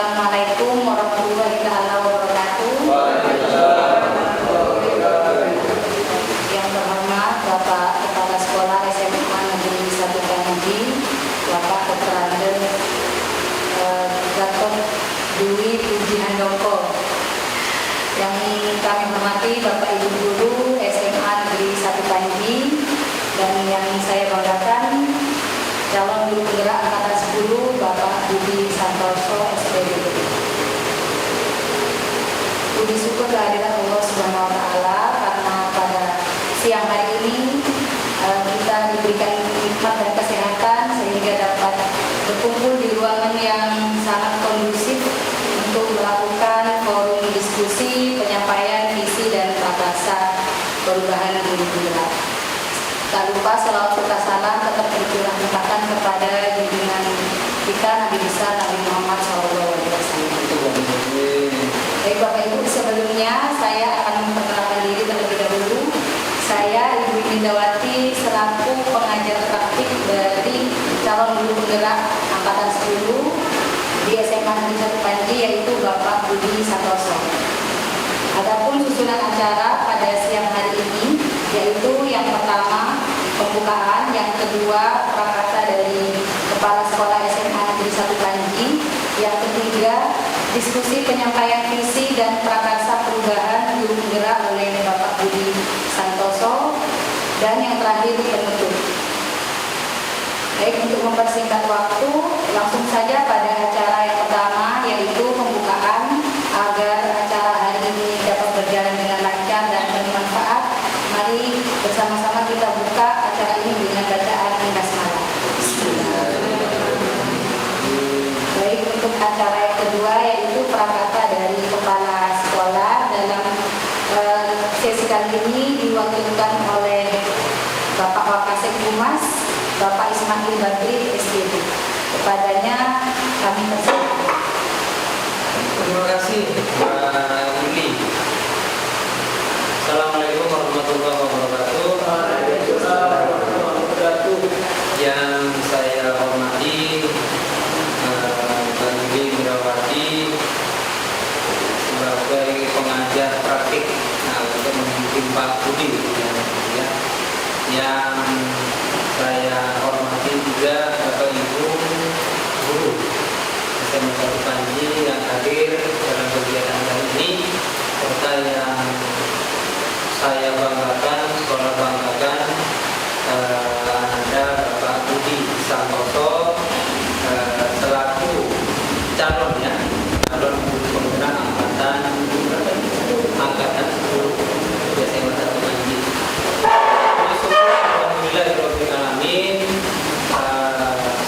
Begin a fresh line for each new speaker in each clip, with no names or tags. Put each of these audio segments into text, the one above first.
Assalamualaikum warahmatullahi wabarakatuh. Yang terhormat Bapak Kepala Sekolah SMA Negeri 1 Panji, Bapak Dr. Gatot Dwi Puji Handoko. Yang kami hormati Bapak Ibu Guru SMA Negeri 1 Panji, dan yang saya banggakan calon guru penggerak angkatan 10 Bapak Budi Santoso SPD. Puji syukur kehadiran Allah Subhanahu wa taala karena pada siang hari ini kita diberikan nikmat dan kesehatan sehingga dapat berkumpul di ruangan yang sangat kondusif untuk melakukan forum diskusi, penyampaian visi dan prakarsa perubahan guru penggerak. Tak lupa selawat serta salam tetap dicurahkan kepada junjungan kita Nabi besar Nabi Muhammad SAW. Baik Bapak Ibu, sebelumnya saya akan memperkenalkan diri terlebih dahulu. Saya Ibu Indawati selaku pengajar praktik dari calon guru penggerak angkatan 10 di SMA Negeri 1 Panji, yaitu Bapak Budi Santoso. Adapun susunan acara pada siang hari ini yaitu yang pertama pembukaan, yang kedua prakarsa dari Kepala Sekolah SMA Negeri 1 Panji, yang ketiga diskusi penyampaian visi dan prakarsa perubahan guru penggerak oleh Bapak Budi Santoso, dan yang terakhir penutup. Baik, untuk mempersingkat waktu, langsung saja pada acara yang pertama yaitu pembukaan. Agar acara hari ini dapat berjalan dengan lancar dan bermanfaat, mari bersama-sama kita buka acara ini dengan bacaan basmalah. Baik, untuk acara yang kedua yaitu prakata dari Kepala Sekolah. Dalam sesi kali ini diwakilkan oleh Bapak Wakasek Humas, Bapak Ismail Badri SPD. Kepadanya kami persilakan.
Terima kasih Mbak Yuli. Assalamualaikum warahmatullahi wabarakatuh.
Waalaikumsalam warahmatullahi wabarakatuh.
Yang saya hormati Mbak Yuli Mirawati sebagai pengajar praktik untuk memimpin Pak Budi ya. Yang saya hormati juga Bapak Ibu guru SMA 1 Panji yang hadir dalam kegiatan kali ini, serta yang saya banggakan, sekolah banggakan, Anda Bapak Budi Santoso selaku calon guru penggerak angkatan 10 di SMA 1 Panji. Alhamdulillahirobbilalamin,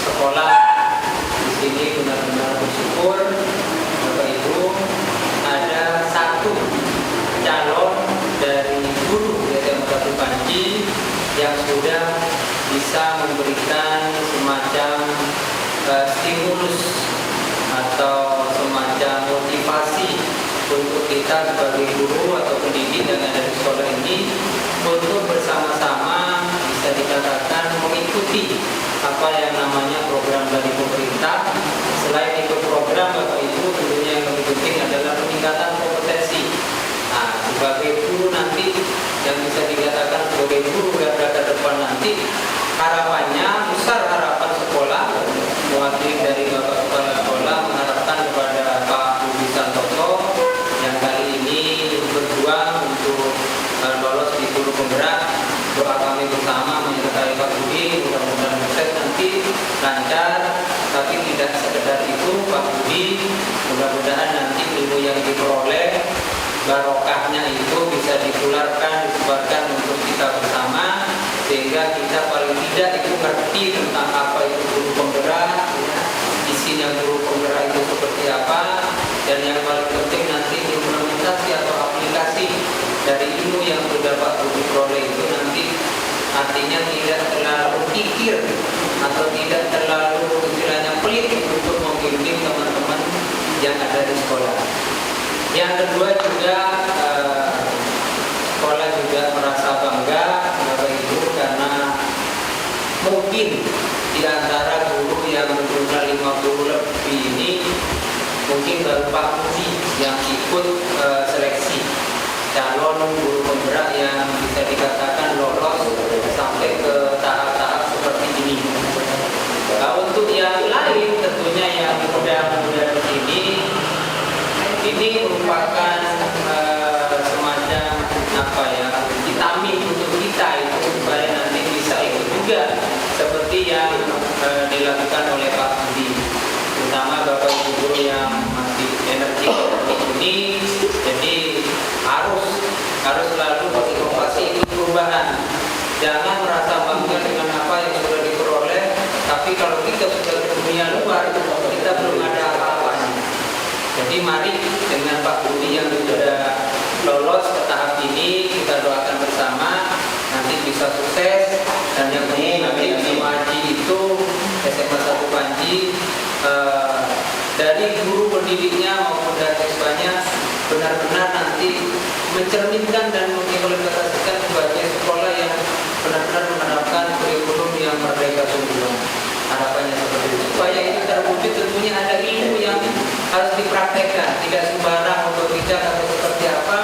sekolah ini benar-benar bersyukur Bapak Ibu ada satu calon dari guru di SMA 1 Panji yang sudah bisa memberikan semacam stimulus atau semacam motivasi untuk kita sebagai guru atau pendidik yang ada di sekolah ini untuk bersama-sama bisa dikatakan mengikuti apa yang namanya program dari pemerintah. Selain itu program Bapak Ibu, tentunya yang lebih penting adalah peningkatan kompetensi. Nah, sebagai guru nanti yang bisa dikatakan sebagai guru garda terdepan nanti, harapannya besar, harapan sekolah mewakili dari Bapak Kepala Sekolah mengharapkan kepada Pak Budi Santoso yang kali ini berjuang untuk lolos di guru penggerak. Doa kami bersama menyertai Pak Budi, mudah-mudahan sukses nanti, lancar. Tapi tidak sekedar itu Pak Budi, mudah-mudahan nanti ilmu yang diperoleh barokahnya itu bisa ditularkan, disebarkan untuk kita bersama, sehingga kita paling tidak itu ngerti tentang apa itu guru penggerak, isinya guru penggerak itu seperti apa, dan yang paling penting nanti implementasi atau aplikasi dari ilmu yang sudah Pak Budi peroleh itu nanti artinya tidak terlalu pikir atau tidak terlalu istilahnya pelit untuk membimbing teman-teman yang ada di sekolah. Yang kedua juga sekolah juga merasa bangga Bapak Ibu karena mungkin di antara guru yang berjumlah 50 lebih ini mungkin penggerak yang bisa dikatakan lolos sampai ke tahap-tahap seperti ini. Nah, untuk yang lain tentunya yang muda-muda ini merupakan semacam apa ya, vitamin untuk kita itu supaya nanti bisa ikut juga seperti yang dilakukan oleh Pak Budi, terutama Bapak Ibu guru yang masih energi ini. Jadi harus selalu berinovasi ikut perubahan. Jangan merasa bangga dengan apa yang sudah diperoleh, tapi kalau kita sudah ke dunia luar, kita belum ada apa-apanya. Jadi mari dengan Pak Budi yang sudah lolos ke tahap ini, kita doakan bersama nanti bisa sukses. Dan yang penting nanti SMA itu SMA 1 Panji dari guru pendidiknya maupun dari siswanya benar-benar nanti mencerminkan dan mengimplementasikan sebagai sekolah yang benar-benar menerapkan kurikulum yang merdeka sungguhan. Harapannya seperti itu. Supaya itu terwujud tentunya ada ilmu yang harus dipraktekkan, tidak sembarang untuk bicara atau seperti apa,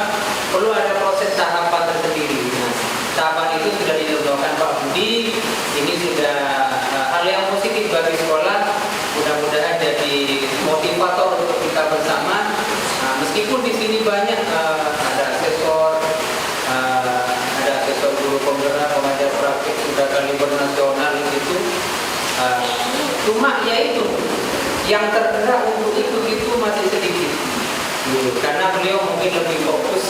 perlu ada proses tahapan tersendiri. Nah, tahapan itu sudah dicontohkan Pak Budi, ini sudah hal yang positif bagi sekolah, mudah-mudahan jadi motivator untuk kita bersama. Nah, meskipun di sini banyak ada asesor guru penggerak, pengajar praktik sudah kaliber nasional itu, cuma yaitu yang tergerak untuk itu masih sedikit. Karena beliau mungkin lebih fokus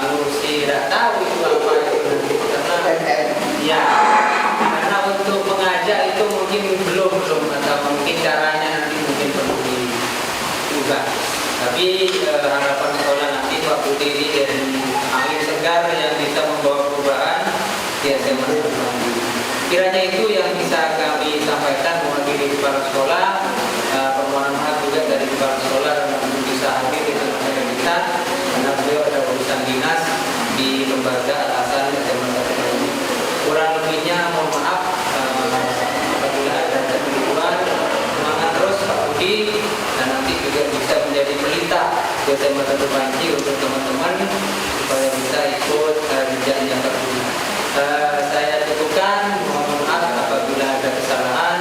ngurusi, tidak tahu itu apa itu karena untuk mengajak itu mungkin belum atau mungkin caranya nanti mungkin perlu diubah. Tapi harapan sekolah nanti Pak Budi ini dan angin segar yang bisa membawa perubahan di SMA 1 Panji. Kiranya itu yang bisa kami sampaikan mewakili kepala sekolah. Permohonan maaf juga dari kepala sekolah dan bisa hadir di tengah-tengah kita karena beliau ada urusan dinas di lembaga atasan SMA 1 Panji. Kurang lebihnya mohon maaf apabila ada kekeliruan. Semangat terus Pak Budi, dan nanti juga bisa menjadi pelita di SMA 1 Panji untuk teman-teman supaya bisa ikut jenjang yang terguna. Saya cukupkan, mohon maaf apabila ada kesalahan.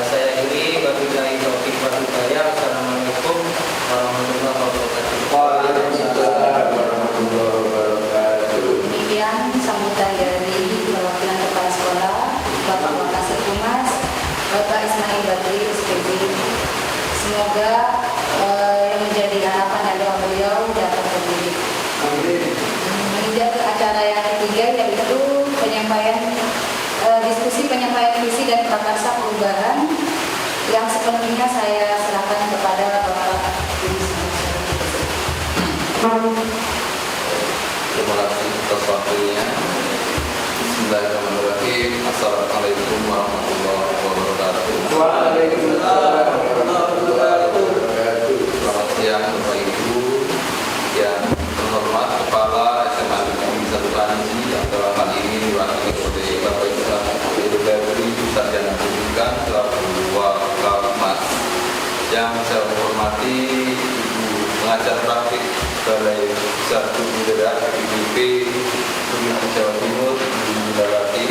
Saya akhiri, wabillahi taufiq wal hidayah. Assalamualaikum warahmatullahi wabarakatuh.
Waalaikumsalam warahmatullahi wabarakatuh.
Demikian sambutan dari perwakilan kepala sekolah, Bapak Wakasir Humas, Bapak Ismail Badri, SPG. Semoga yang menjadi harapan dan doa beliau dapat terwujud. Menginjak ke acara yang ketiga, yaitu diskusi penyampaian visi dan prakarsa perubahan yang sepenuhnya saya serahkan kepada Bapak Budi.
Terima kasih atas waktunya. Bismillahirrahmanirrahim. Assalamualaikum warahmatullahi wabarakatuh.
Waalaikumsalam warahmatullahi wabarakatuh.
Selamat siang Bapak Ibu yang terhormat Kepala SMA Negeri 1 Panji yang dalam hal ini diwakili oleh Bapak Ibu Badri, Sarjana Pendidikan selaku Wakapmas. Yang saya hormati Ibu Pengajar Praktik Balai Besar Penggerak IPB Provinsi Jawa Timur, Ibu Indawati.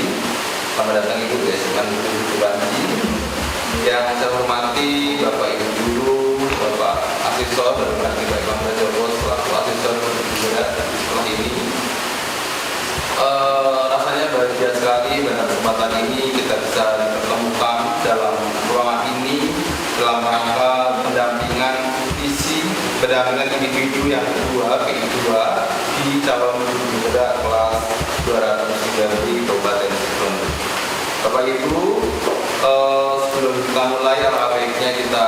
Selamat datang Ibu di SMA Negeri 1 Panji. Yang saya hormati Bapak Ibu Guru, Bapak Asesor dan Praktik Baik Bangsa Jawa selaku Asesor Penggerak di sekolah ini. Rasanya bahagia sekali pada kesempatan ini kita bisa dipertemukan dalam ruangan ini dalam rangka pendampingan visi, pendampingan individu yang kedua di calon guru penggerak kelas 203 di Kabupaten Situbondo. Bapak Ibu, sebelum kita mulai alangkah baiknya kita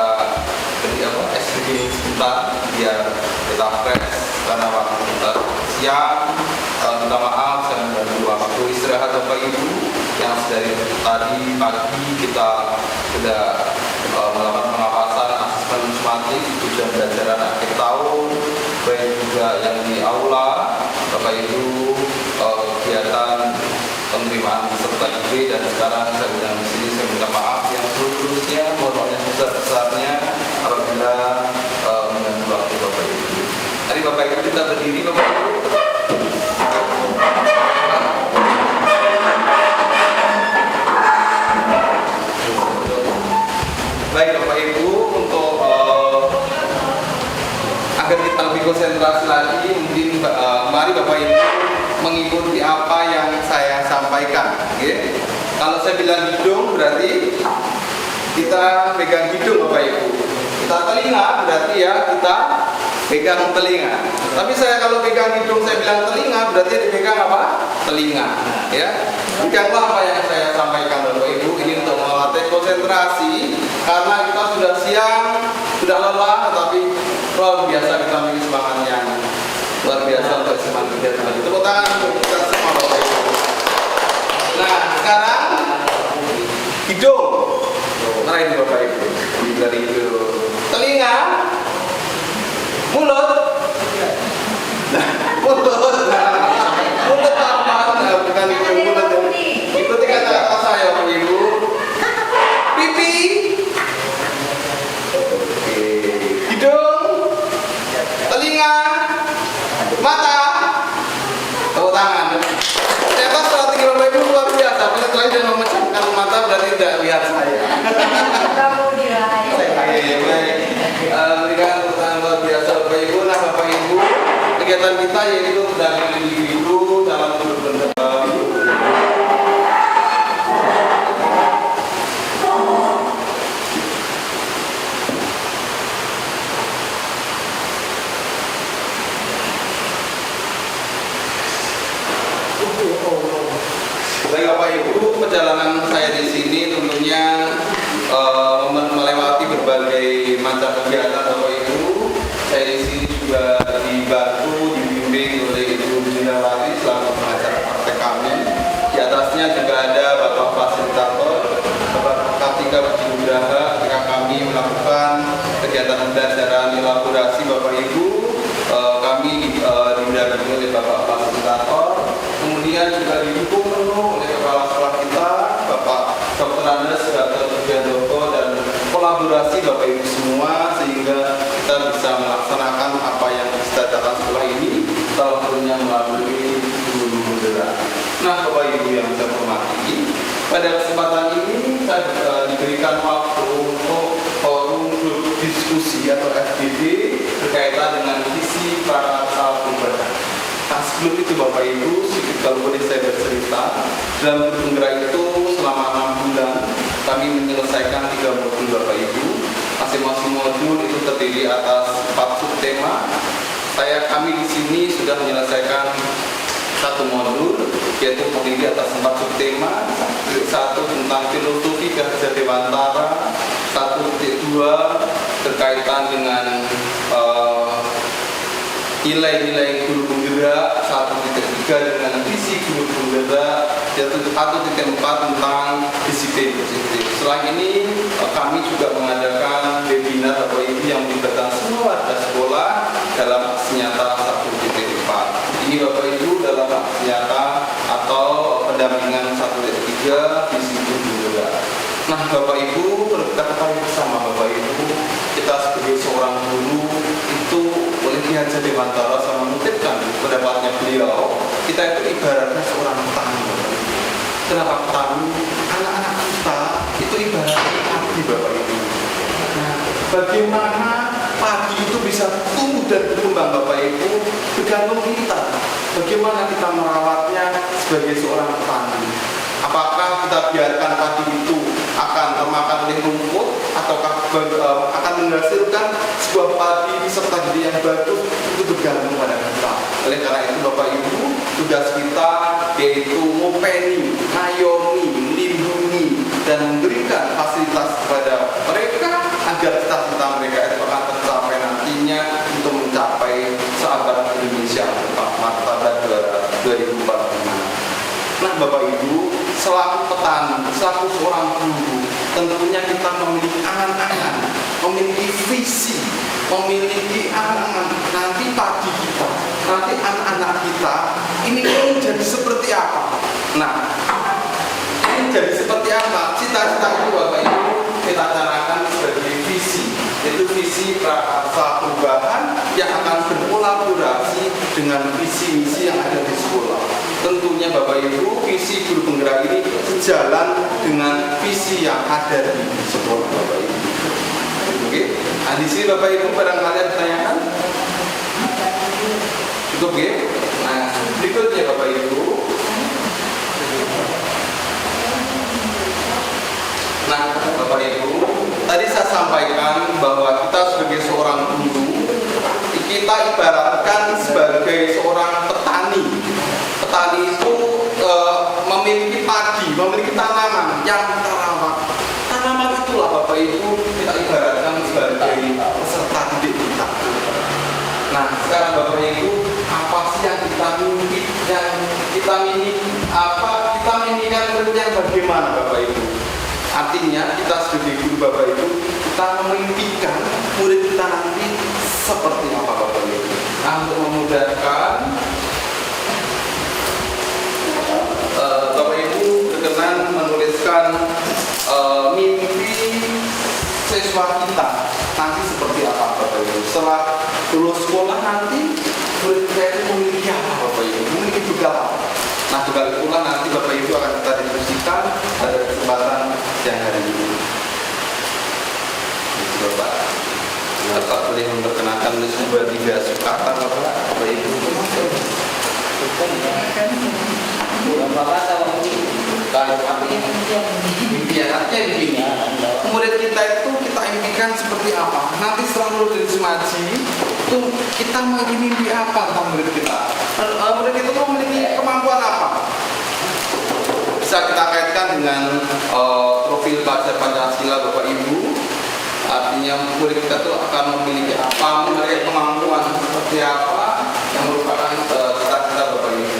beri SDG sebentar biar kita fresh karena waktu kita siang. Minta maaf saya mengganggu waktu istirahat Bapak Ibu yang dari tadi pagi kita sudah melakukan pengawasan asesmen sumatif tujuan pembelajaran akhir tahun, baik juga yang di aula Bapak Ibu, kegiatan penerimaan peserta IB, dan sekarang saya sedang di sini. Saya minta maaf yang seluruhnya, mohon maaf yang sebesar-besarnya apabila mengganggu waktu Bapak Ibu. Tadi Bapak Ibu kita berdiri Bapak Ibu. mari Bapak Ibu mengikuti apa yang saya sampaikan. Oke? Kalau saya bilang hidung berarti kita pegang hidung Bapak Ibu. Kita telinga berarti ya kita pegang telinga. Tapi saya kalau pegang hidung saya bilang telinga berarti dipegang apa? Telinga. Ya. Peganglah apa yang saya sampaikan Bapak Ibu. Ini untuk melatih konsentrasi karena kita sudah siang, sudah lelah, tetapi luar biasa kita memiliki semangat yang luar biasa untuk semangat kita. Tepuk tangan untuk kita semua Bapak Ibu. Nah, sekarang hidung. Nah ini Bapak Ibu. Dari hidung. Telinga. Mulut. Nah, mulut. Mulut apa? Nah, bukan itu mulut. Ikuti kata-kata saya Bapak Ibu. Pipi. Oke. Hidung. Telinga. Mata. Tepuk tangan. Ternyata strategi Bapak Ibu luar biasa. Setelah dia memecahkan mata berarti tidak lihat saya.
Kamu dirahai.
Berikan tepuk tangan luar biasa Bapak Ibu. Nah Bapak Ibu, kegiatan kita yaitu dari individu dalam berbentuk. Baik Bapak Ibu, perjalanan saya di sini tentunya melewati berbagai macam kegiatan Bapak Ibu. Saya di sini juga dibantu, dibimbing oleh Ibu Jindawati selaku pengacara partai kami. Di atasnya juga ada Bapak fasilitator, Bapak Kartika Budinugraha, ketika kami melakukan kegiatan pembelajaran elaborasi Bapak Ibu. Kami didampingi oleh Bapak fasilitator. Kemudian juga didukung penuh oleh kepala sekolah kita, Bapak Dr. Andes, Dr. Sugiandoko, dan kolaborasi Bapak Ibu semua sehingga kita bisa melaksanakan apa yang disediakan sekolah ini salah satunya melalui guru bendera. Nah Bapak Ibu yang saya hormati, pada kesempatan ini saya diberikan waktu untuk forum grup diskusi atau FGD berkaitan dengan visi para perubahan. Nah, sebelum itu Bapak Ibu, kalau boleh saya bercerita, dalam grup penggerak itu selama 6 bulan kami menyelesaikan 3 modul Bapak Ibu. Masing-masing modul itu terdiri atas 4 subtema. Kami di sini sudah menyelesaikan 1 modul, yaitu terdiri atas 4 subtema. 1 tentang filosofi Gajah Dewantara, 1.2 berkaitan dengan nilai-nilai guru penggerak, 1.3 dengan visi guru penggerak, yaitu 1.4 tentang disiplin positif. Setelah ini kami juga mengadakan webinar Bapak Ibu yang melibatkan semua warga sekolah dalam aksi nyata 1.4. Ini Bapak Ibu dalam aksi nyata atau pendampingan 1.3 visi guru penggerak. Nah Bapak Ibu, perlu kita ketahui bersama Bapak Ibu, kita sebagai seorang guru itu oleh Ki Hajar Dewantara sama mengutipkan pendapatnya beliau, kita itu ibaratnya seorang petani. Kenapa petani? Anak-anak kita itu ibaratnya padi Bapak Ibu. Nah, bagaimana padi itu bisa tumbuh dan berkembang Bapak Ibu bergantung kita. Bagaimana kita merawatnya sebagai seorang petani. Apakah kita biarkan padi itu akan termakan oleh rumput ataukah akan menghasilkan sebuah padi serta gede yang bagus, itu bergantung pada kita. Oleh karena itu Bapak Ibu, tugas kita yaitu mengopeni, ngayomi, melindungi dan memberikan fasilitas kepada mereka agar cita-cita mereka itu akan tercapai nantinya untuk mencapai sahabat Indonesia martabat 2045. Nah Bapak Ibu, selaku petani, selaku seorang guru, tentunya kita memiliki angan-angan, memiliki visi, memiliki angan-angan nanti padi kita, nanti anak-anak kita ini menjadi seperti apa. Nah, ini jadi seperti apa? Cita-cita itu Bapak Ibu kita canakan sebagai visi, yaitu visi prakarsa perubahan yang akan berkolaborasi dengan visi-misi yang ada di sekolah. Tentunya Bapak Ibu, visi guru penggerak ini sejalan dengan visi yang ada di sekolah Bapak Ibu. Oke, nah di sini Bapak Ibu barangkali ada pertanyaan? Cukup ya? Nah bahwa kita sebagai seorang guru, kita ibaratkan sebagai seorang petani. Petani itu memiliki padi, memiliki tanaman yang kita rawat. Tanaman itulah Bapak Ibu kita ibaratkan sebagai peserta didik kita. Nah, sekarang Bapak Ibu, apa sih yang kita miliki? Yang kita miliki apa? Kita minikan murid yang bagaimana Bapak Ibu? Artinya kita sebagai guru Bapak Ibu, kita memimpikan murid kita nanti seperti apa Bapak Ibu. Nah, untuk memudahkan Bapak Ibu berkenan menuliskan mimpi siswa kita nanti seperti apa Bapak Ibu. Setelah lulus sekolah nanti murid kita itu memiliki apa Bapak Ibu? Memiliki bekal apa? Nah, bekal itulah nanti Bapak Ibu akan kita diskusikan pada kesempatan siang hari ini. Jadi Bapak, tetap boleh memperkenalkan menulis 2-3 sukatan Bapak Ibu.
Bapak tahu
Impian artinya begini, murid kita itu kita impikan seperti apa? Nanti setelah lulus dari Semaji itu kita memiliki mimpi apa tentang murid kita? Murid kita itu memiliki kemampuan apa? Bisa kita kaitkan dengan profil pelajar Pancasila Bapak Ibu. Artinya murid kita itu akan memiliki apa? Memiliki kemampuan seperti apa yang merupakan cita-cita Bapak Ibu.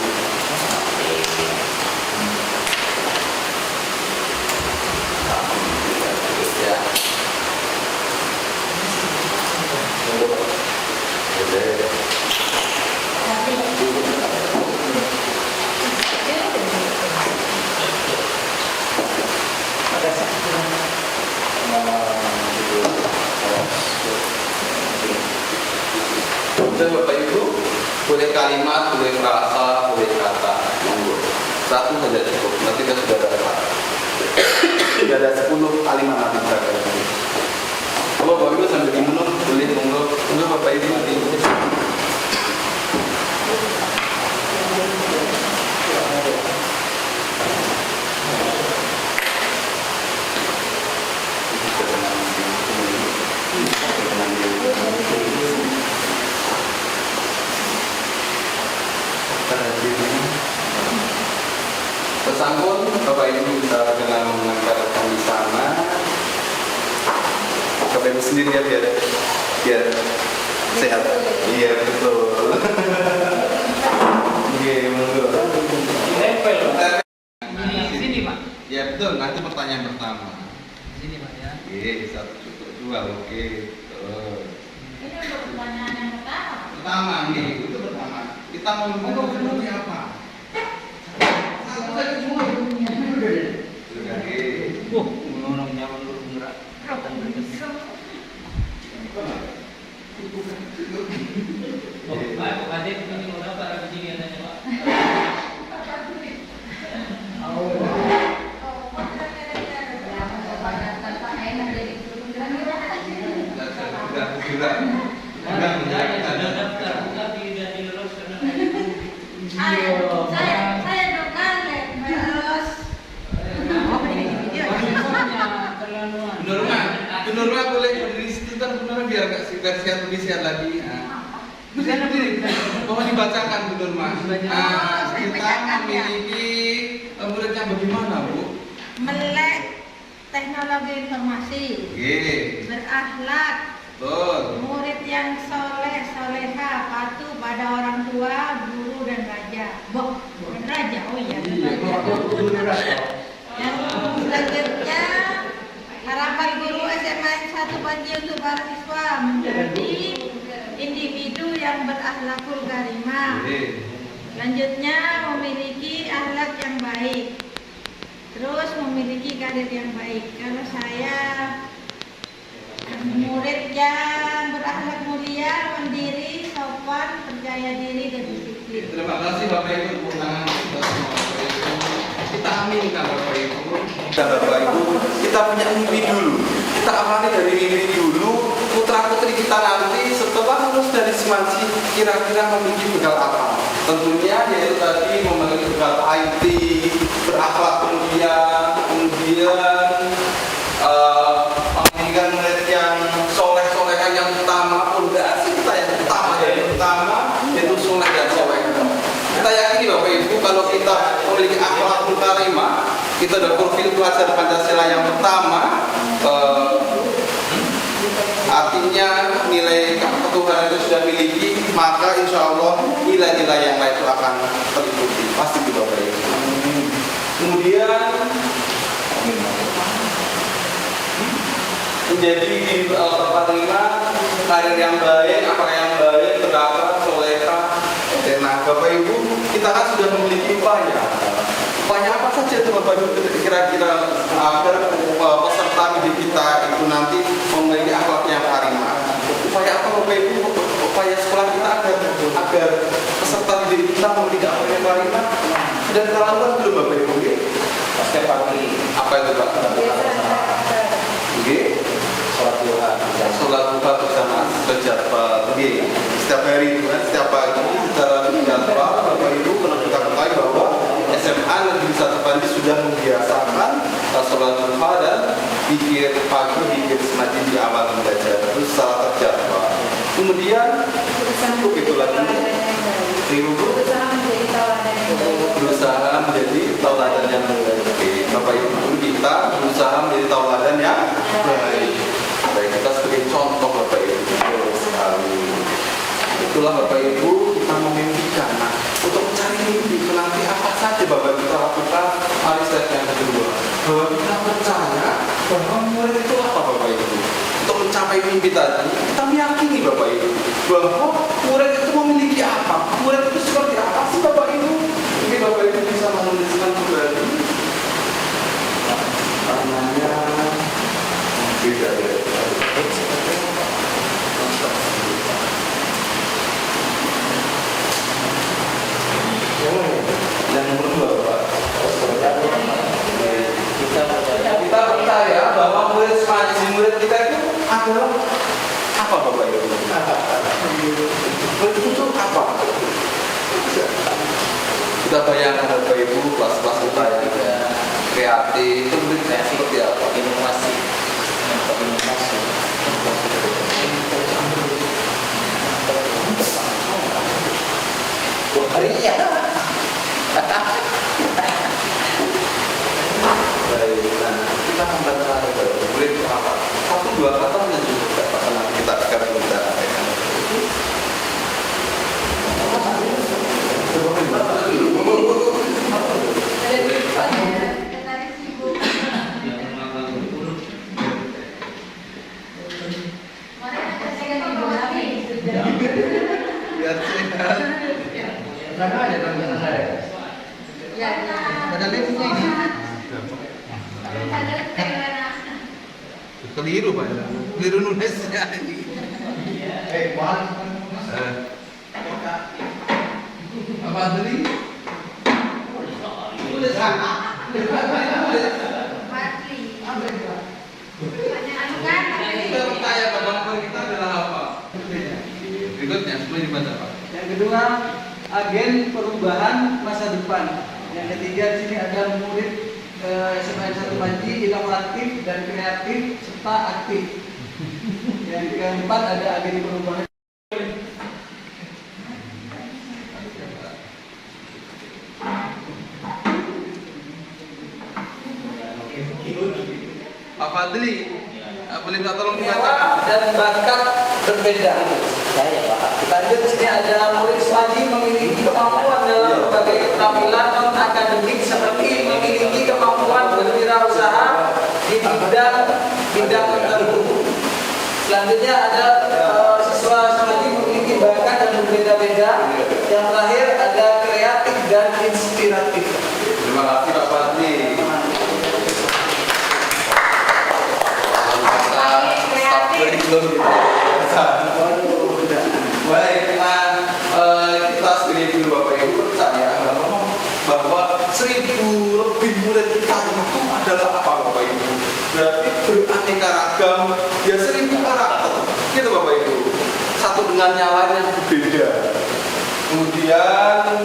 Dan Bapak Ibu, boleh kalimat, boleh frasa, boleh kata, monggo. Satu saja cukup, nanti kita sudah ada 10 kalimat nanti beragam. Kalau Bapak Ibu sambil dimenung, boleh monggo Bapak Ibu nanti. Pesangkun Bapak Ibu bisa dengan menempelkan di sana. Bapak Ibu sendiri ya biar sehat. Iya betul. Iya monggo.
nempel sini Pak.
Ya betul. Nanti pertanyaan pertama.
Sini Pak ya.
Iya 1 cukup 2 oke.
Ini untuk pertanyaan yang pertama.
Pertama nih itu pertama. Kita mau ngomong seperti apa?
Menurut nyaman dulu gerak. Pak, adik ini mau dapat ada kejadian aja Pak. Sudah daftar, tapi tidak dilolos karena
Saya dokan terus.
Bu Nurma boleh berdiri situ kan Bu Nurma biar sehat lebih sehat lagi. Berdiri. Mohon dibacakan Bu Nurma. Kita memiliki murid yang bagaimana Bu?
Melek teknologi informasi, berakhlak,
Betul.
murid yang soleh, soleha, patuh pada orang tua, guru dan raja. Dan raja, oh iya. Yang selanjutnya, harapan guru SMA 1 Panji untuk para siswa menjadi individu yang berakhlakul karimah. Selanjutnya, memiliki akhlak yang baik. Terus memiliki karir yang baik. Kalau saya murid yang berakhlak mulia, mandiri, sopan, percaya diri dan disiplin.
Terima kasih Bapak Ibu tepuk tangan kita semua Bapak Ibu. Kita aminkan Bapak Ibu. Dan Bapak Ibu, kita punya mimpi dulu. Kita awali dari mimpi dulu. Putra putri kita nanti setelah lulus dari Semaji kira-kira memiliki bekal apa? Tentunya yaitu tadi memiliki bekal IT, berakhlak mulia, kemudian memiliki murid yang soleh. kita yakini Bapak Ibu kalau kita memiliki akhlakul karimah, kita ada profil pelajar Pancasila yang pertama, artinya nilai ketuhanan itu sudah miliki, maka insya Allah nilai-nilai yang lain itu akan terikuti, pasti di Bapak Ibu. Kemudian menjadi di tempat karir yang baik, apakah yang baik, terdakwa, solehah. Nah, Bapak Ibu, kita kan sudah memiliki upaya. Upaya apa saja itu Bapak Ibu kira-kira agar peserta didik kita itu nanti memiliki akhlak yang karimah? Upaya apa Bapak Ibu? Upaya sekolah kita agar peserta didik kita memiliki akhlak yang karimah sudah terlalu belum Bapak Ibu?
Setiap pagi
Apa itu Pak? Sholat duha bersama berjadwal. Setiap hari itu kan, setiap pagi secara jadwal Bapak Ibu perlu kita ketahui bahwa SMA Negeri 1 Panji sudah membiasakan sholat duha dan zikir pagi, zikir semacam di awal belajar itu secara terjadwal. Kemudian cukup itu lagi. Berusaha menjadi tauladan yang baik. Bapak Ibu, kita berusaha menjadi tauladan yang baik. Baik, kita sebagai contoh Bapak Ibu sekali. Itulah Bapak Ibu kita memimpikan. Nah, untuk mencari mimpi itu nanti apa saja Bapak Ibu kita lakukan? Mari step yang kedua, bahwa kita percaya bahwa murid itu apa Bapak Ibu? Untuk mencapai mimpi tadi, kita meyakini Bapak Ibu bahwa murid itu memiliki apa? Murid itu seperti apa sih Bapak Ibu? Ini Bapak Ibu bisa menuliskan kembali namanya beda ya. Yang nomor 2 Pak. Kita percaya bahwa murid kita itu adalah apa Bapak Ibu? Murid itu apa? Kita bayangkan Bapak Ibu kelas-kelas kita yang kreatif, itu muridnya seperti apa?
inovasi.
Harinya.
Baik, nah kita akan belajar murid itu apa? 1-2 kata yang cukup Pak. Nanti kita sekarang kita biar sehat.
Mana ada teman saya? Ada linknya ini.
Keliru Pak, keliru nulisnya ini.
Pak. Apa tadi? Tulis.
Kita percaya bahwa kita adalah apa? Berikutnya, sebelum dibaca Pak.
Yang kedua, agen perubahan masa depan. Yang ketiga di sini ada murid SMA 1 Panji, inovatif dan kreatif serta aktif. Yang keempat ada agen perubahan.
Pak Fadli, boleh minta tolong dibaca?
Dan bakat berbeda. Lanjut di sini ada murid Swaji memiliki kemampuan dalam berbagai keterampilan non akademik seperti memiliki kemampuan berwirausaha di bidang tertentu. Selanjutnya ada siswa Swaji memiliki bakat dan berbeda-beda. Yang terakhir ada kreatif dan inspiratif.
Terima kasih Pak Fadli. Baik, kita sendiri dulu Bapak Ibu percaya bahwa 1000 lebih murid kita itu adalah apa Bapak Ibu? Berarti beraneka ragam, ya 1000 karakter. Gitu Bapak Ibu. Satu dengan yang lain yang berbeda. Kemudian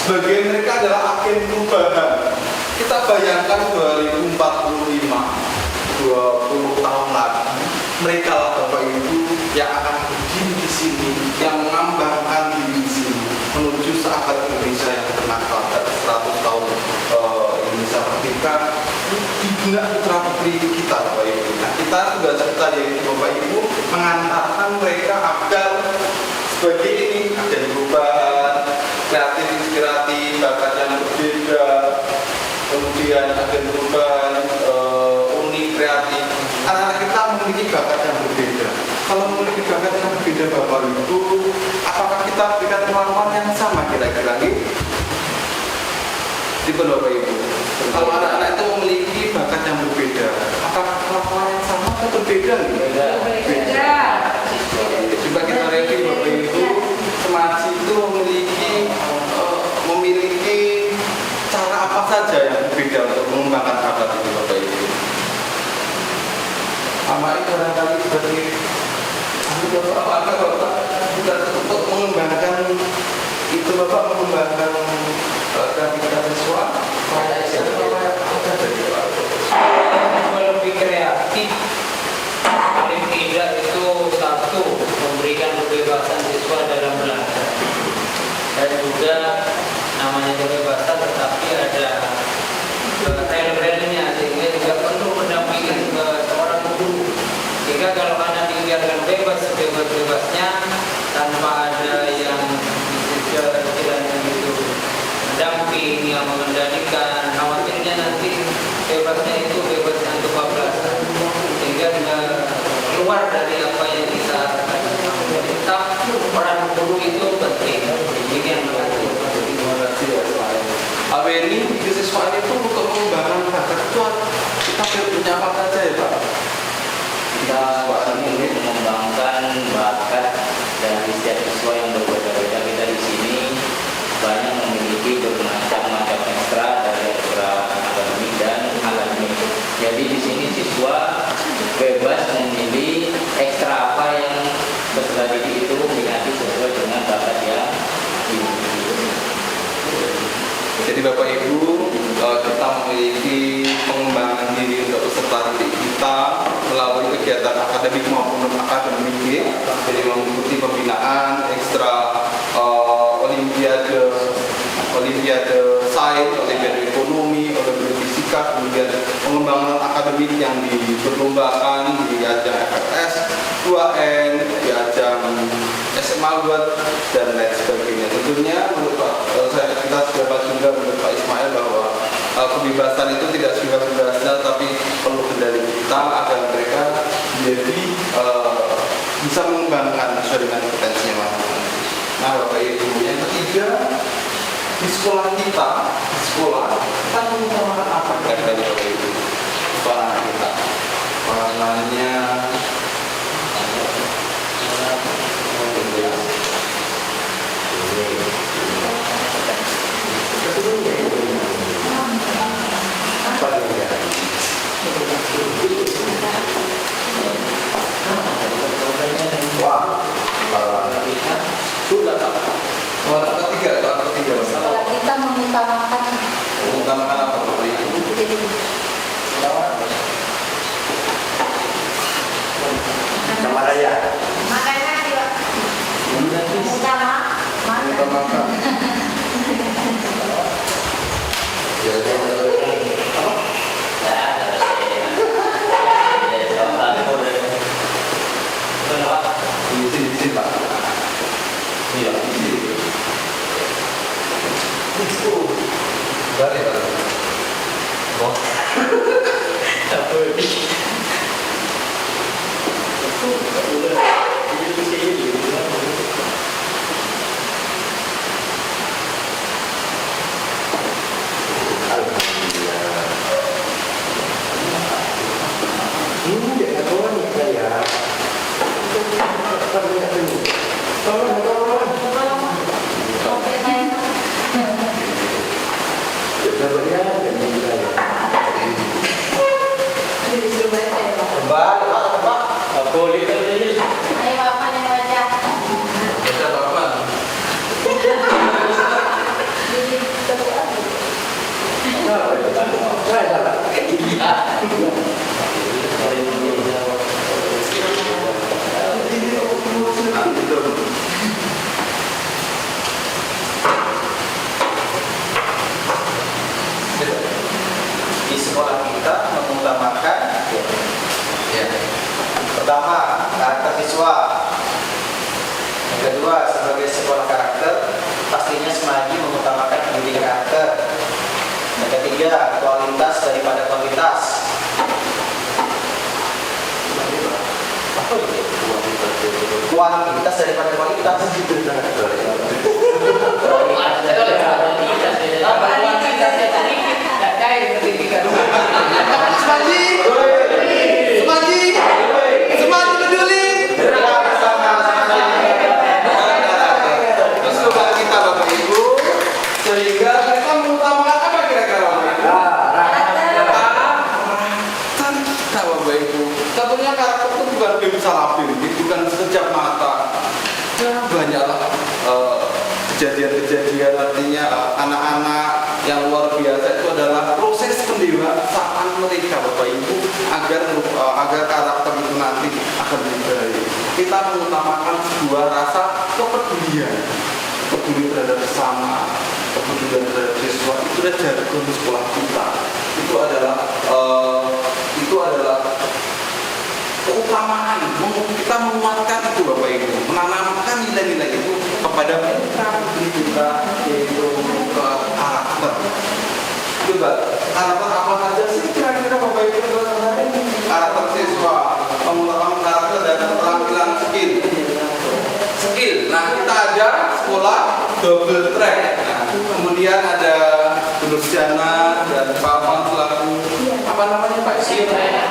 sebagian mereka adalah agen perubahan. Kita bayangkan 2045, 20 tahun lagi, mereka lah Bapak Ibu yang akan berdiri di sini, yang mengambangkan diri di sini menuju saat seangkatan Indonesia yang ternakal 100 tahun Indonesia merdeka dibina putra putri kita Bapak Ibu. Nah, kita tugas kita yaitu Bapak Ibu mengantarkan mereka agar sebagai ini ada perubahan kreatif, inspiratif, bakat yang berbeda, kemudian ada perubahan unik, kreatif. Anak-anak kita memiliki bakat yang berbeda. Kalau memiliki bakat yang berbeda Bapak Ibu, apakah kita berikan perlakuan yang sama kira-kira nih? Di Bapak Ibu, kalau anak-anak itu memiliki bakat yang berbeda, apakah perlakuan yang sama atau berbeda nih?
Beda.
Coba kita review Bapak Ibu, Semarsi itu memiliki cara apa saja yang berbeda untuk mengembangkan bakat itu Bapak Ibu. Amai barangkali seperti Bapak kita untuk mengembangkan itu Bapak mengembangkan kreativitas siswa
lebih kreatif, paling tidak itu satu memberikan kebebasan siswa dalam belajar, dan juga namanya kebebasan tetapi ada rel-relnya, sehingga juga perlu mendampingi seorang guru, sehingga kalau anak dibiarkan bebas sebebas-bebasnya tanpa ada yang istilahnya itu mendamping yang mengendalikan, khawatirnya nanti bebasnya itu bebasnya untuk kebablasan, sehingga keluar dari apa yang kita tetap peran guru itu penting. Ini yang penting.
Terima kasih ya Pak. AWNI di siswa itu untuk mengembangkan bakat itu kita punya apa saja ya Pak?
Kita ingin mengembangkan bakat dari setiap siswa yang berbeda-beda. Kita di sini banyak memiliki bermacam-macam ekstra dari ekstra akademik dan akademik. Jadi di sini siswa bebas memilih ekstra apa yang peserta didik itu minati sesuai dengan bakat yang dimiliki.
Jadi Bapak Ibu, kita memiliki pengembangan diri untuk peserta didik kita melalui kegiatan akademik maupun non akademik. Jadi mengikuti pembinaan ekstra olimpiade sains, olimpiade ekonomi, olimpiade fisika, kemudian pengembangan akademik yang diperlombakan di ajang FFS, 2N, di ajang SMA Luar dan lain sebagainya. Tentunya menurut kita sudah bahas juga menurut Pak Ismail bahwa kebebasan itu tidak sebebas-bebasnya, tapi perlu kendali kita agar mereka menjadi bisa mengembangkan sesuai dengan potensinya masing-masing. Nah Bapak Ibu, yang ketiga, di sekolah kita mengutamakan apa dari Bapak Ibu? Sekolah kita warnanya ketiga.
Sekolah kita mengutamakan
apa Bapak Ibu?
Sama raya.
Makanya juga utama
Mengutamakan. Di sini Pak. Iya, di sini. Balik Pak.
ayo apa yang wajah
Baca Bapak.
jadi ketua
Ismaji mengutamakan pendidikan karakter. Yang ketiga, kualitas daripada kuantitas. Kuantitas daripada kualitas.
Semaji peduli. Terus lupa kita Bapak Ibu, sehingga kita mengutamakan apa kira-kira Bapak Ibu? Karakter kita Bapak Ibu. Tentunya karakter itu bukan bisa lapin, bukan sekejap mata. Ya banyaklah kejadian-kejadian, artinya anak-anak yang luar biasa itu adalah proses pendewasaan mereka Bapak Ibu agar karakter itu nanti akan lebih baik. Kita mengutamakan sebuah rasa kepedulian, peduli terhadap sesama, kepedulian terhadap siswa. Itu adalah jargon sekolah kita. Itu adalah keutamaan. Kita menguatkan itu Bapak Ibu, menanamkan nilai-nilai itu kepada mereka kita, yaitu karakter. Coba karakter apa saja sih kira-kira Bapak Ibu? Karakter siswa, pengutamaan karakter dan keterampilan skill. Nah kita ada sekolah double track. Nah, kemudian ada Bu Nurjana dan Pak Afan selaku apa namanya Pak? Trainer.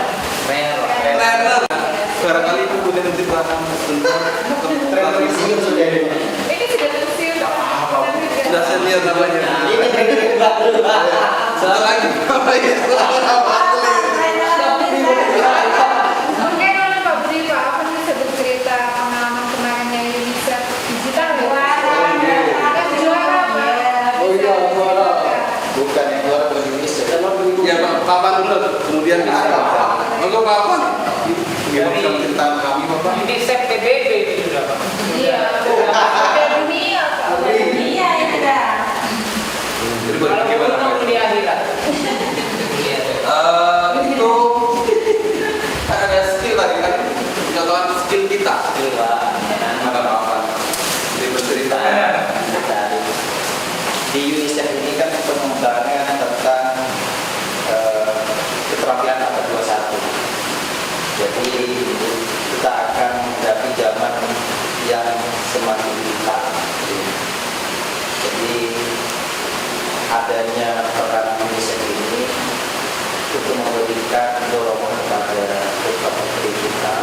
Barangkali Ibu boleh menceritakan tentang
Ini sudah pensiun.
sudah senior namanya. Satu lagi apa ya?
Mungkin oleh Pak Budi, Pak apa bisa bercerita pengalaman kemarinnya UNICEF digital ya? Ada juara Pak.
Oh iya, juara. Bukan yang juara bukan Indonesia.
Ya Pak Papan dulu, kemudian kita. Monggo Pak Papan. Gimana cerita kami Bapak?
UNICEF PBB itu sudah Pak.
Iya. Ada dunia Pak. Dunia itu dah.
Kalau untung di akhirat.
Itu ada skill lagi kan? Contohan skill kita. Ada apa? Jadi bercerita.
Di UNICEF ini kan pengembangan tentang keterampilan abad 21. Jadi kita akan menghadapi zaman yang semakin digital. Jadi adanya peran UNICEF ini untuk memberikan dorongan kepada petani kita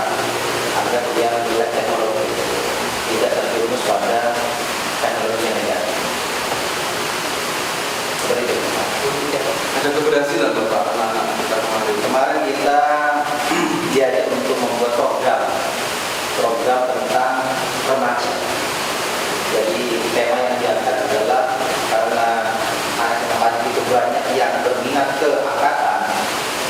agar dia melihat teknologi tidak terjerumus pada teknologi yang negatif. Seperti itu.
Ada keberhasilan Bapak anak-anak kita kemarin.
Kemarin kita diajak untuk membuat program tentang remaja. Jadi tema yang diangkat adalah karena anak remaja itu banyak yang berminat ke angkatan,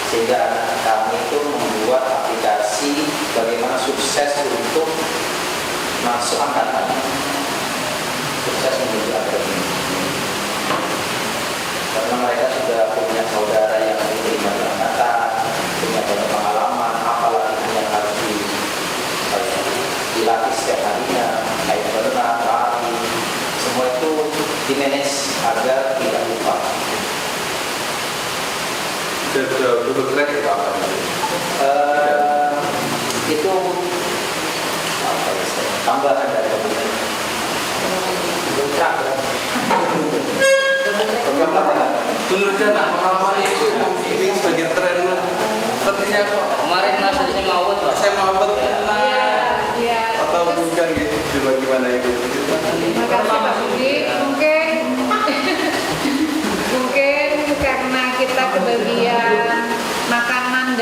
sehingga kami itu membuat aplikasi bagaimana sukses untuk masuk angkatan, sukses menuju akademi. Karena mereka sudah punya saudara yang diterima di angkatan, punya banyak pengalaman, apalagi yang harus dilatih setiap harinya, kayak berenang, lari, semua itu dimanage agar tidak lupa.
Double track itu apa?
Itu apa ya, tambahan dari kemudian.
Menurutnya pengalaman itu ini sebagai trainer sepertinya kok
Kemarin Mas saya mau Pak.
saya mau
Iya.
atau bukan gitu coba gimana itu
Makasih Pak Budi. Mungkin karena kita kebagian makanan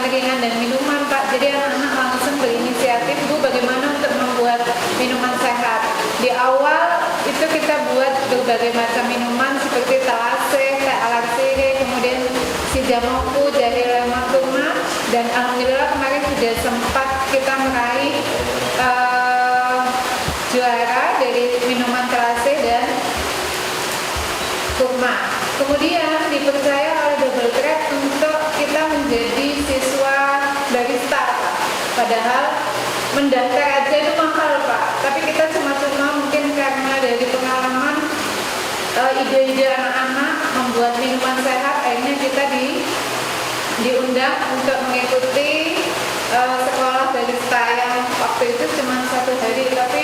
ringan dan minuman Pak. Jadi anak-anak langsung berinisiatif Bu bagaimana untuk membuat minuman sehat. Di awal itu kita buat berbagai macam minuman seperti talase, teh alasiri, kemudian si jamoku, jahe lemak kurma, dan alhamdulillah kemarin sudah sempat kita meraih juara dari minuman talase dan kurma. Kemudian dipercaya oleh Double Track untuk kita menjadi siswa barista. Padahal mendaftar aja itu mahal Pak. Tapi kita cuma mungkin karena dari pengalaman
ide-ide anak-anak membuat minuman sehat, akhirnya kita diundang untuk mengikuti sekolah barista yang waktu itu cuma 1 hari, tapi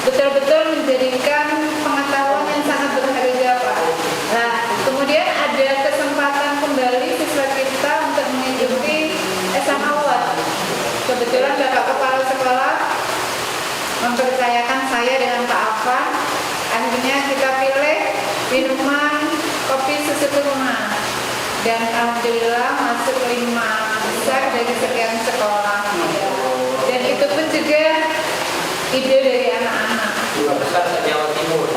betul-betul menjadikan pengetahuan yang sangat berharga, Pak. Nah, kemudian ada kesempatan kembali siswa kita untuk mengikuti SMA Award. Kebetulan Bapak Kepala Sekolah mempercayakan saya dengan Pak Afan. Akhirnya kita pilih minuman kopi susu kurma. Dan alhamdulillah masuk 5 besar dari sekian sekolah. Dan itu pun juga ide dari anak-anak.
2 besar se-Jawa Timur.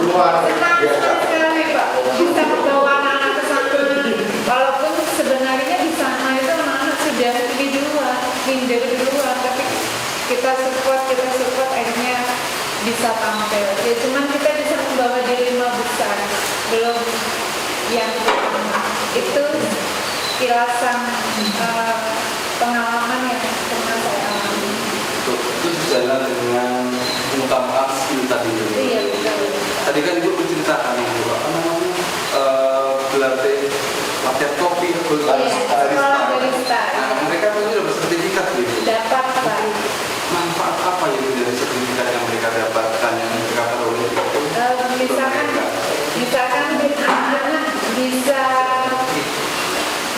Luar
Senang
biasa.
sekali Pak, bisa membawa anak-anak ke sana. Walaupun sebenarnya di sana itu anak-anak sudah minder duluan, tapi kita support akhirnya bisa tampil. Ya, cuman kita bisa membawa di 5 besar, belum yang pertama. Itu kilasan pengalaman yang pernah saya alami.
Itu sejalan dengan pengutamaan skill tadi.
Iya, betul.
Tadi kan Ibu menceritakan Ibu apa namanya berlatih latihan kopi,
sekolah barista.
Nah, mereka pasti dapat sertifikat gitu.
Dapat Pak.
Manfaat apa itu dari sertifikat yang mereka dapatkan yang mereka peroleh itu?
Misalkan anak-anak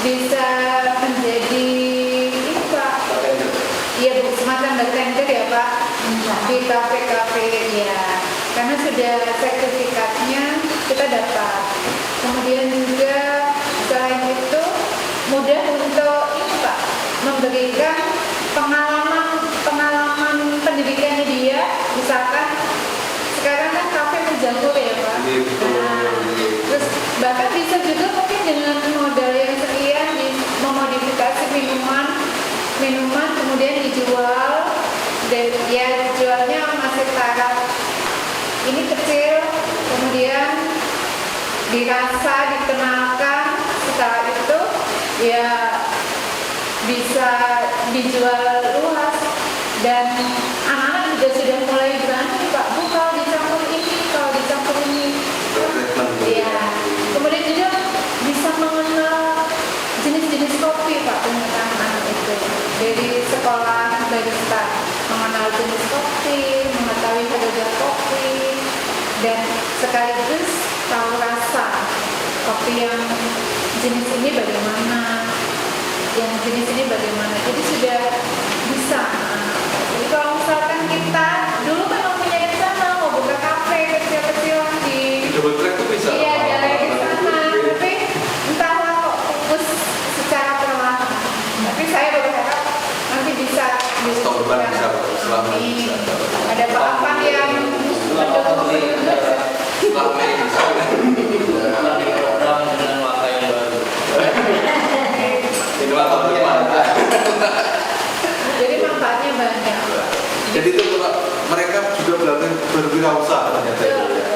bisa menjadi ini Pak. Iya Bu, semacam bartender ya Pak, di kafe-kafe ya. Karena sudah sertifikatnya kita dapat. Kemudian juga selain itu mudah untuk ini Pak, memberikan pengalaman pendidikannya dia. Misalkan sekarang kan kafe menjamur ya Pak. Terus bahkan bisa juga mungkin dengan modal yang sekian memodifikasi minuman kemudian dijual, dan ya jualnya masih taraf ini kecil, kemudian dirasa, dikenalkan, setelah itu ya bisa dijual luas, dan anak-anak juga sudah mulai berani Pak, Bu kalau dicampur ini ya. Kemudian juga bisa mengenal jenis-jenis kopi Pak, ternyata anak-anak itu dari sekolah barista mengenal jenis kopi, mengetahui harga kopi, dan sekaligus tahu rasa kopi yang jenis ini bagaimana, yang jenis ini bagaimana. Jadi sudah bisa. Jadi kalau misalkan kita dulu kan punya rencana mau buka kafe kecil-kecilan di
Double track itu bisa.
iya jalan di sana, tapi entahlah kok pupus secara perlahan. Tapi saya berharap nanti bisa
Stop beban bisa, selama
Amin.
bisa.
Ada Pak Afan yang mendukung
Setelah Mei bisa.
Lagi program dengan mata yang baru.
Ini tahun depan.
Jadi manfaatnya banyak.
Jadi itu mereka juga belajar berwirausaha ternyata itu ya.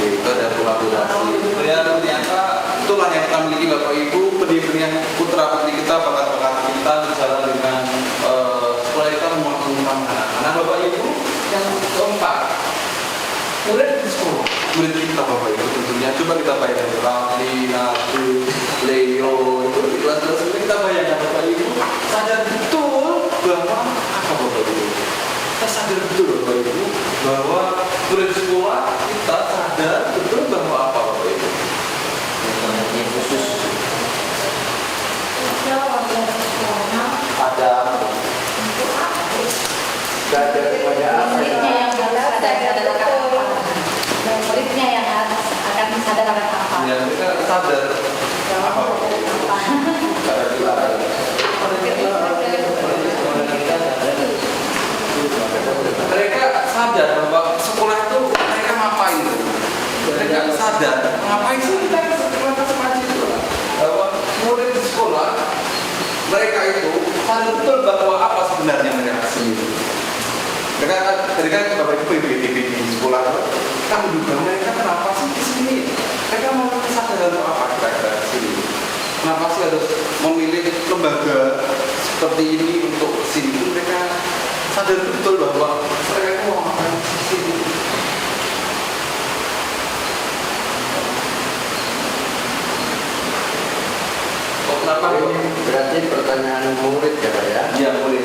Itu ada kolaborasi. Ya ternyata itulah yang kita miliki Bapak Ibu, benih-benih yang putra putri kita, bakat-bakat kita berjalan dengan sekolah kita mengembangkan anak-anak Bapak Ibu. Yang keempat, murid di sekolah. Murid kita Bapak Ibu tentunya. Coba kita bayangkan Rafli, Nabi, Leo, itu jelas-jelas kita bayangkan Bapak Ibu sadar betul bahwa apa Bapak Ibu? Kita sadar betul Bapak Ibu bahwa murid sekolah kita sadar betul bahwa apa Bapak Ibu?
Yang khusus.
Ada belajar kepada apa
Muridnya
ya?
yang harus sadar akan apa, dan muridnya yang harus akan sadar akan apa.
Ya, mereka sadar apa Bapak Ibu? Sadar kita. Mereka sadar bahwa sekolah itu mereka ngapain? Mereka sadar ngapain sih kita sekolah itu? Bahwa murid di sekolah mereka itu sadar betul bahwa apa sebenarnya mereka kesini. Mereka kan Bapak Ibu PBB di sekolah kan menduga mereka kenapa sih di sini? Mereka mau sadar untuk apa kira-kira di sini? Kenapa sih harus memilih lembaga seperti ini untuk sini? Mereka sadar betul bahwa
Berarti pertanyaan murid ya Pak ya?
Ya boleh.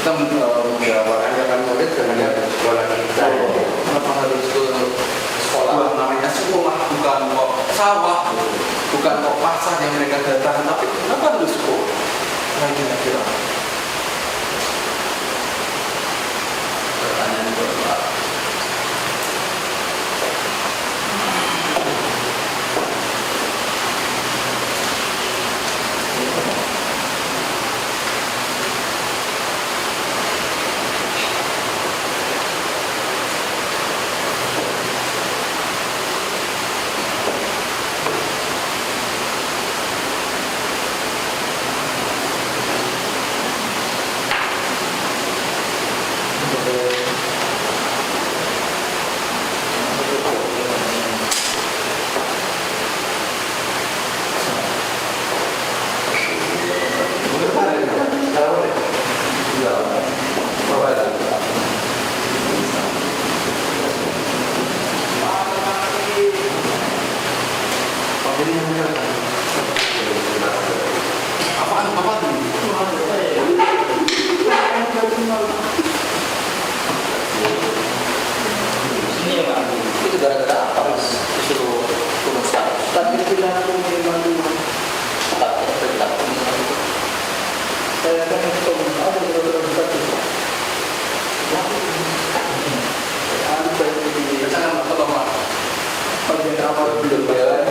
Kita
Menjawabkan murid dengan sekolah kita.
kenapa harus ke sekolah? Namanya sekolah, bukan kok sawah, bukan kok pasar yang mereka datang, tapi kenapa harus sekolah? Nah, kira-kira
Pertanyaan kedua.
apa tuh?
Sini ya Pak.
Itu gara-gara apa mas? Disuruh turun status. Tadi bilang aku memang tak tetap. Saya kan ada beberapa status.
Jangan apa-apa.
Bagian awal belum bayar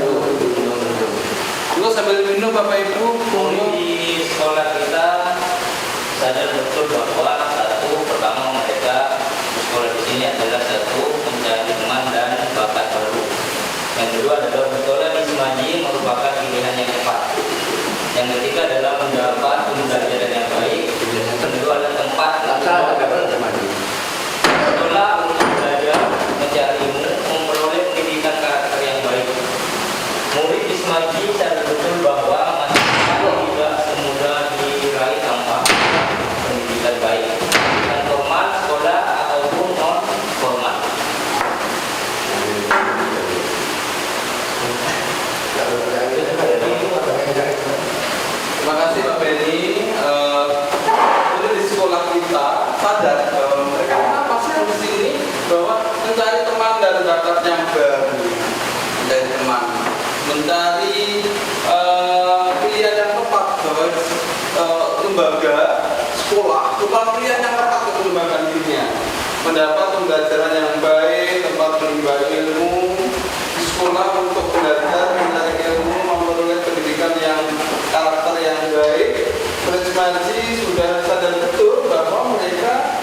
Dulu sambil minum Bapak Ibu,
Murid di sekolah kita sadar betul bahwa satu pertama mereka sekolah di sini adalah satu mencari teman dan bakat baru. Yang kedua adalah sekolah di Semaji merupakan pilihan yang tepat. Yang ketiga adalah mendapat pembelajaran yang baik. Yang kedua adalah tempat sekolah untuk belajar, mencari ilmu, memperoleh pendidikan karakter yang baik. Murid di Semaji sadar betul bahwa masyarakat tidak semudah diraih tanpa pendidikan baik, dan formal sekolah ataupun non formal.
Terima kasih Pak Benny. Di sekolah kita sadar bahwa mereka kenapa sih harus ini, bahwa mencari teman dan bakat yang baru, mencari teman, mencari pilihan yang tepat, bahwa lembaga sekolah bukan pilihan yang tepat untuk mengembangkan dirinya, mendapat pembelajaran yang baik, tempat menimba ilmu di sekolah untuk belajar, mencari ilmu, memperoleh pendidikan yang karakter yang baik. Semaji sudah sadar betul bahwa mereka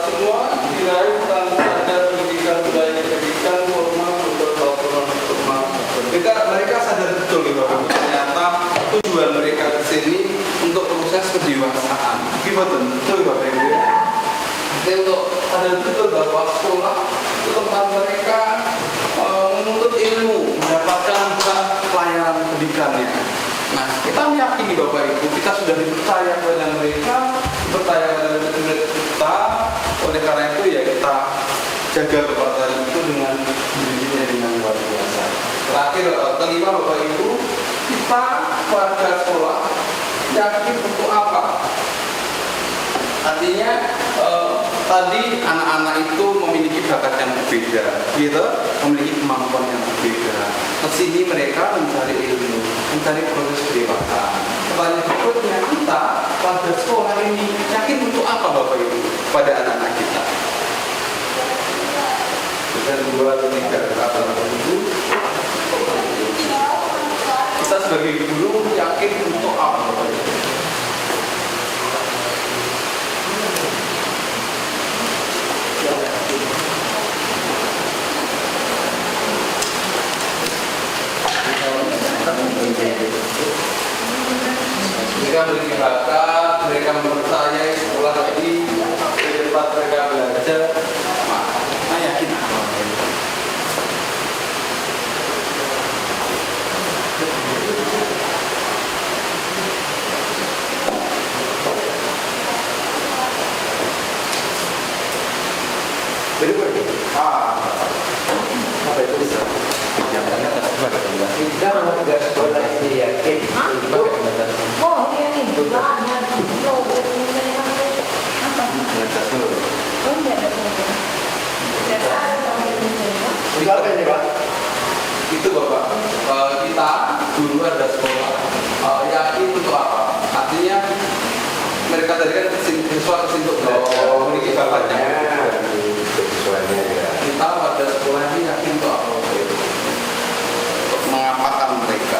semua diraih tanpa ada pendidikan baik, pendidikan formal atau formal. Mereka sadar betul bahwa ternyata tujuan mereka ke sini untuk proses pendewasaan. Gimana betul Bapak Ibu? Jadi untuk sadar betul bahwa sekolah itu tempat mereka menuntut ilmu, mendapatkan pelayanan pendidikannya. Nah, kita meyakini Bapak Ibu, kita sudah dipercaya kepada mereka, dipercaya kepada murid kita. Oleh karena itu ya kita jaga kepercayaan itu dengan dirinya dengan luar biasa. Terakhir, kelima Bapak Ibu, kita warga sekolah yakin untuk apa? Artinya tadi anak-anak itu memiliki bakat yang berbeda, gitu, memiliki kemampuan yang berbeda. Kesini mereka mencari ilmu, mencari proses pendewasaan. Pertanyaan berikutnya, kita pada sekolah ini yakin untuk apa Bapak Ibu pada anak-anak kita? Dan 2 atau 3 kata Bapak Ibu, kita sebagai guru yakin untuk apa Bapak Ibu? Mereka memiliki bakat, mereka mempercayai sekolah ini di tempat mereka belajar. Nah, yakin apa? Berikut. Apa itu bisa? Jangan
Kita mau sekolah ini yakin. Itu apa ini Pak?
Itu Bapak, kita dulu ada sekolah, yakin untuk apa? Artinya mereka tadi kan siswa kesintuk belajar, memiliki bapaknya.
Siswanya ya.
Kita pada sekolah ini yakin untuk apa? Untuk mengapakan mereka.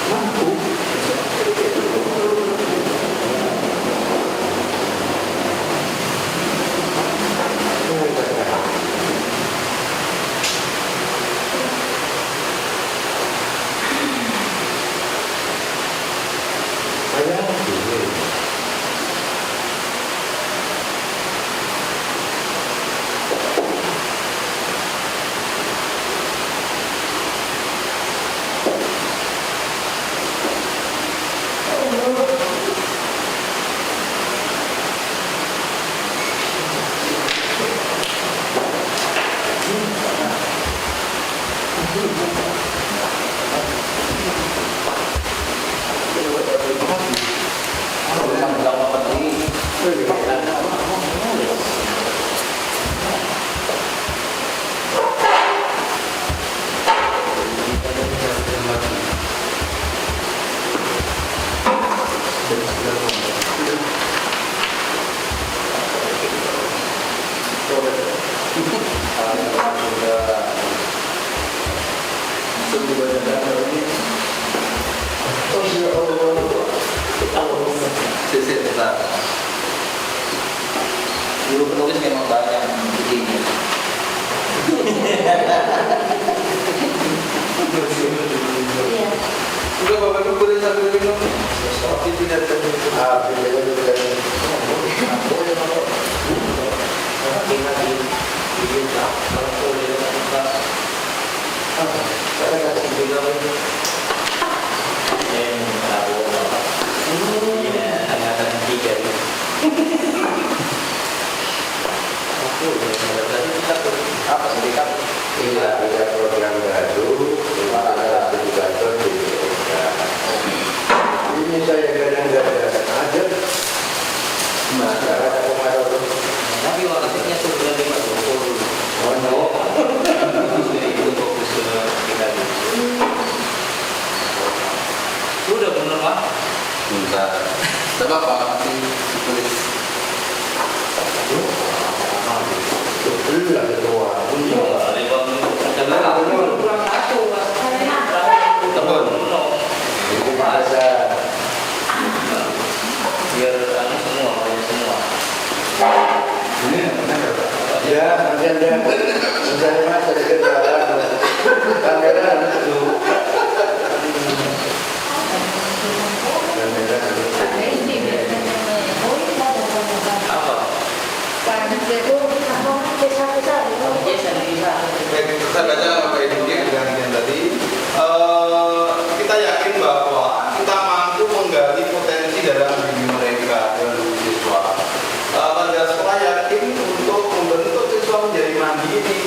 Mampu.
Guru penulis memang banyak begini.
Udah Bapak Ibu boleh sambil minum. Tapi tidak
Apa sih kan?
Iya, ada program baru, ada edukator di Indonesia. Ini saya kadang-kadang aja, maka ada pengaruh.
Tapi waktunya sudah 50.
Oh no,
Itu fokus ke kita. Sudah benar Pak.
bentar. Coba Pak tulis.
betul lah ketua. Itu bahasa.
Biar anu semua, banyak semua.
Ya, nanti Anda misalnya Mas ada kendala, kamera itu.
Apa?
Baik, saya baca Bapak Ibu dengan yang tadi. Kita yakin bahwa kita mampu menggali potensi dalam diri mereka dan siswa. Pada sekolah yakin untuk membentuk siswa menjadi mandiri,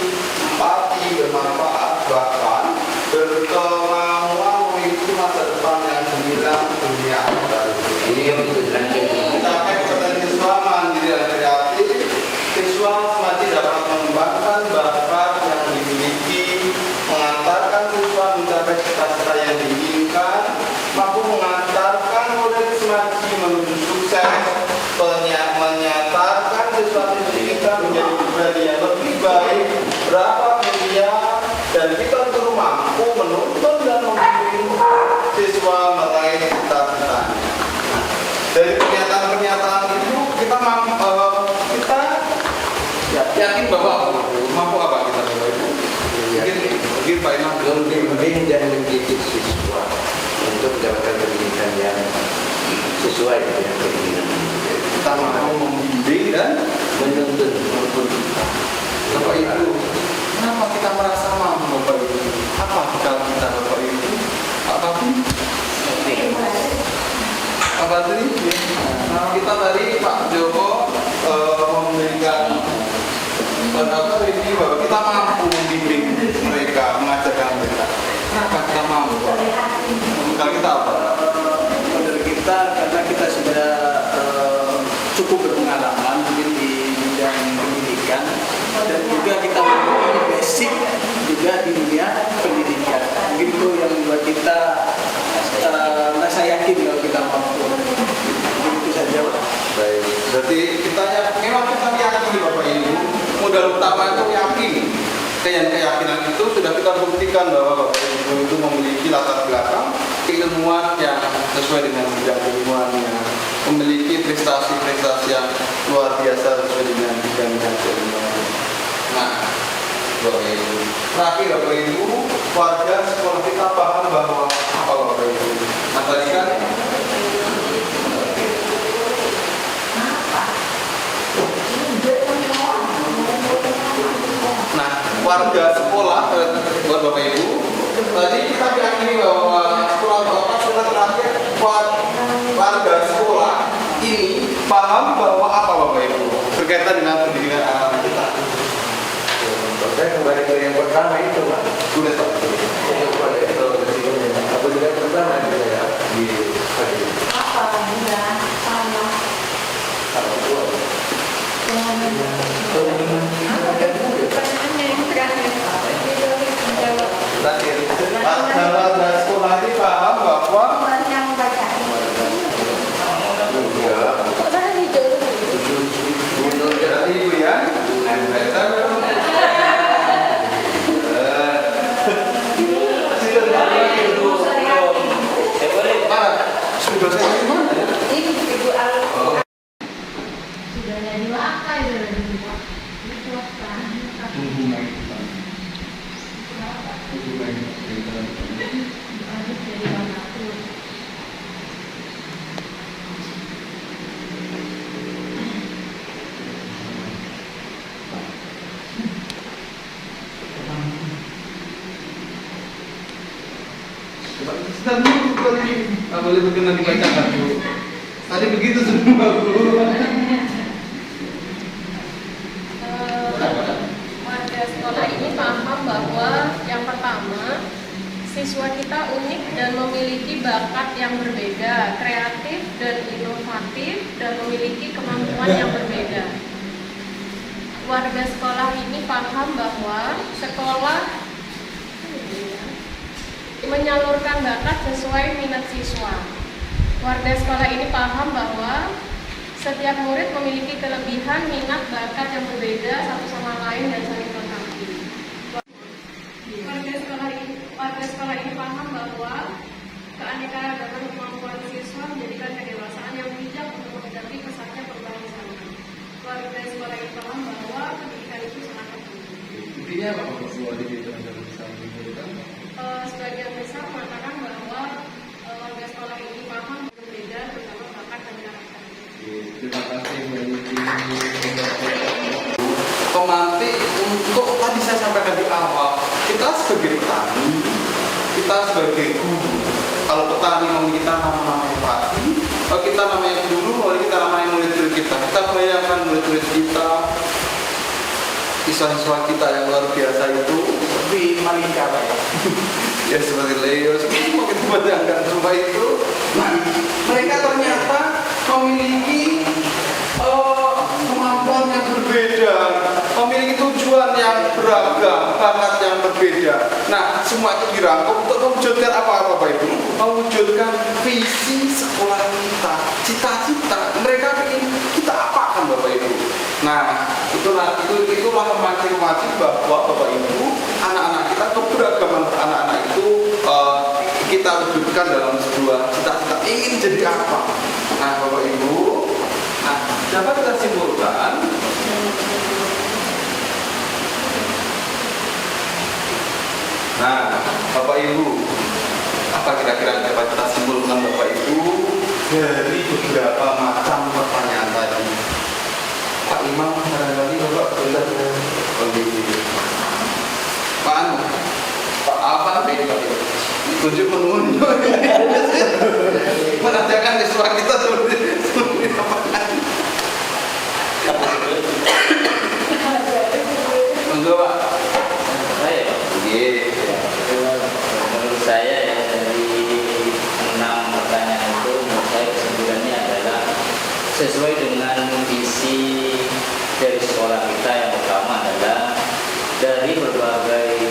empati, bermanfaat, bahkan berkemauan memiliki masa depan yang gemilang dunia akhirat. Mencapai potensi siswa mandiri dan kreatif, siswa semakin dapat mengembangkan bakat yang dimiliki, mengantarkan siswa mencapai cita-cita yang diinginkan, mampu mengantarkan murid semakin menuju sukses, menyatakan siswa-siswi kita menjadi pribadi yang lebih baik, berapa miliar, dan kita terus mampu menuntun dan membimbing siswa meraih cita-cita. Dari pernyataan-pernyataan itu kita kita yakin bahwa mampu apa kita Bapak Ibu? Mungkin Pak Imam
Membimbing dan mendidik siswa untuk mendapatkan pendidikan yang sesuai dengan keinginan.
kita mau membimbing dan
Menuntun.
Bapak Ibu. Kenapa kita merasa mampu Bapak Ibu? Apa bekal kita Bapak Ibu? Apapun. Apa tadi? Nah, kita tadi Pak Joko memberikan pendapat ini bahwa kita mampu membimbing mereka, mengajarkan mereka. Kenapa kita mampu?
kita apa? Model kita karena kita sudah cukup berpengalaman mungkin di bidang pendidikan dan juga kita memiliki basic juga di dunia pendidikan. Itu yang membuat kita merasa yakin kalau kita mampu. Itu saja, Pak.
Baik, berarti memang kita yakini Bapak Ibu, modal utama itu yakin. Keyakinan itu sudah kita buktikan bahwa Bapak Ibu itu memiliki latar belakang keilmuan yang sesuai dengan bidang keilmuannya, memiliki prestasi-prestasi yang luar biasa sesuai dengan bidang keilmuannya. Nah, Bapak Ibu, terakhir Bapak Ibu, warga sekolah kita paham bahwa apa Bapak Ibu? Nah, tadi kan warga sekolah buat Bapak Ibu, tadi kita meyakini bahwa sekolah Bapak sudah terakhir warga sekolah ini paham bahwa apa Bapak Ibu berkaitan dengan pendidikan anak kita.
Saya kembali ke yang pertama itu, Pak.
Sudah Pak.
Apa juga pertama itu ya di
Apa enggak sama?
Warga sekolah ini paham bahwa
Yang baca.
dari Ibu ya. Sudah saya
Ini Ibu Al. Sudah jadi apa itu?
Nggak boleh berkenan dibacakan Bu. Tadi begitu semua Bu.
Warga sekolah ini paham bahwa yang pertama, siswa kita unik dan memiliki bakat yang berbeda, kreatif dan inovatif, dan memiliki kemampuan yang berbeda. Warga sekolah ini paham bahwa sekolah menyalurkan bakat sesuai minat siswa. Warga sekolah ini paham bahwa setiap murid memiliki kelebihan, minat, bakat yang berbeda satu sama lain dan saling melengkapi. Warga sekolah ini paham bahwa keanekaragaman kemampuan siswa menjadikan kedewasaan yang bijak untuk menghadapi pesatnya perubahan zaman. Warga sekolah ini paham bahwa pendidikan itu sangat penting.
Intinya apa Bapak Ibu di bisa menunjukkan?
Sebagian besar mengatakan bahwa warga sekolah ini paham berbeda terutama bakat dan karakter.
Terima kasih Mbak Yudi. Pemantik untuk tadi saya sampaikan di awal, kita sebagai petani, kita sebagai guru. Kalau petani memiliki nama-nama padi, kalau kita namanya guru, kalau kita namanya murid-murid kita. Kita bayangkan murid-murid kita, siswa-siswa kita yang luar biasa itu
Seperti Malika, Pak.
ya seperti Leo, semua kita bayangkan semua itu. Nah, mereka ternyata memiliki kemampuan yang berbeda, memiliki tujuan yang beragam, bakat yang berbeda. Nah, semua itu dirangkum untuk mewujudkan apa Bapak Ibu? Mewujudkan visi sekolah kita, cita-cita mereka ingin kita apakan Bapak Ibu. Nah, itulah memancing bahwa Bapak Ibu, anak-anak kita, keberagaman anak-anak itu kita wujudkan dalam sebuah cita-cita ingin jadi apa. Nah, Bapak Ibu, dapat kita simpulkan Bapak Ibu, apa kira-kira dapat kita simpulkan Bapak Ibu dari beberapa macam pertanyaan tadi? Pak Imam, barangkali Bapak sudah Pak Anu, Pak apa nih Pak? Tunjuk menunjuk menanyakan siswa kita seperti apa? Untuk Pak?
Saya,
Iya.
menurut saya ya dari 6 sesuai dengan visi dari sekolah kita. Yang pertama adalah dari berbagai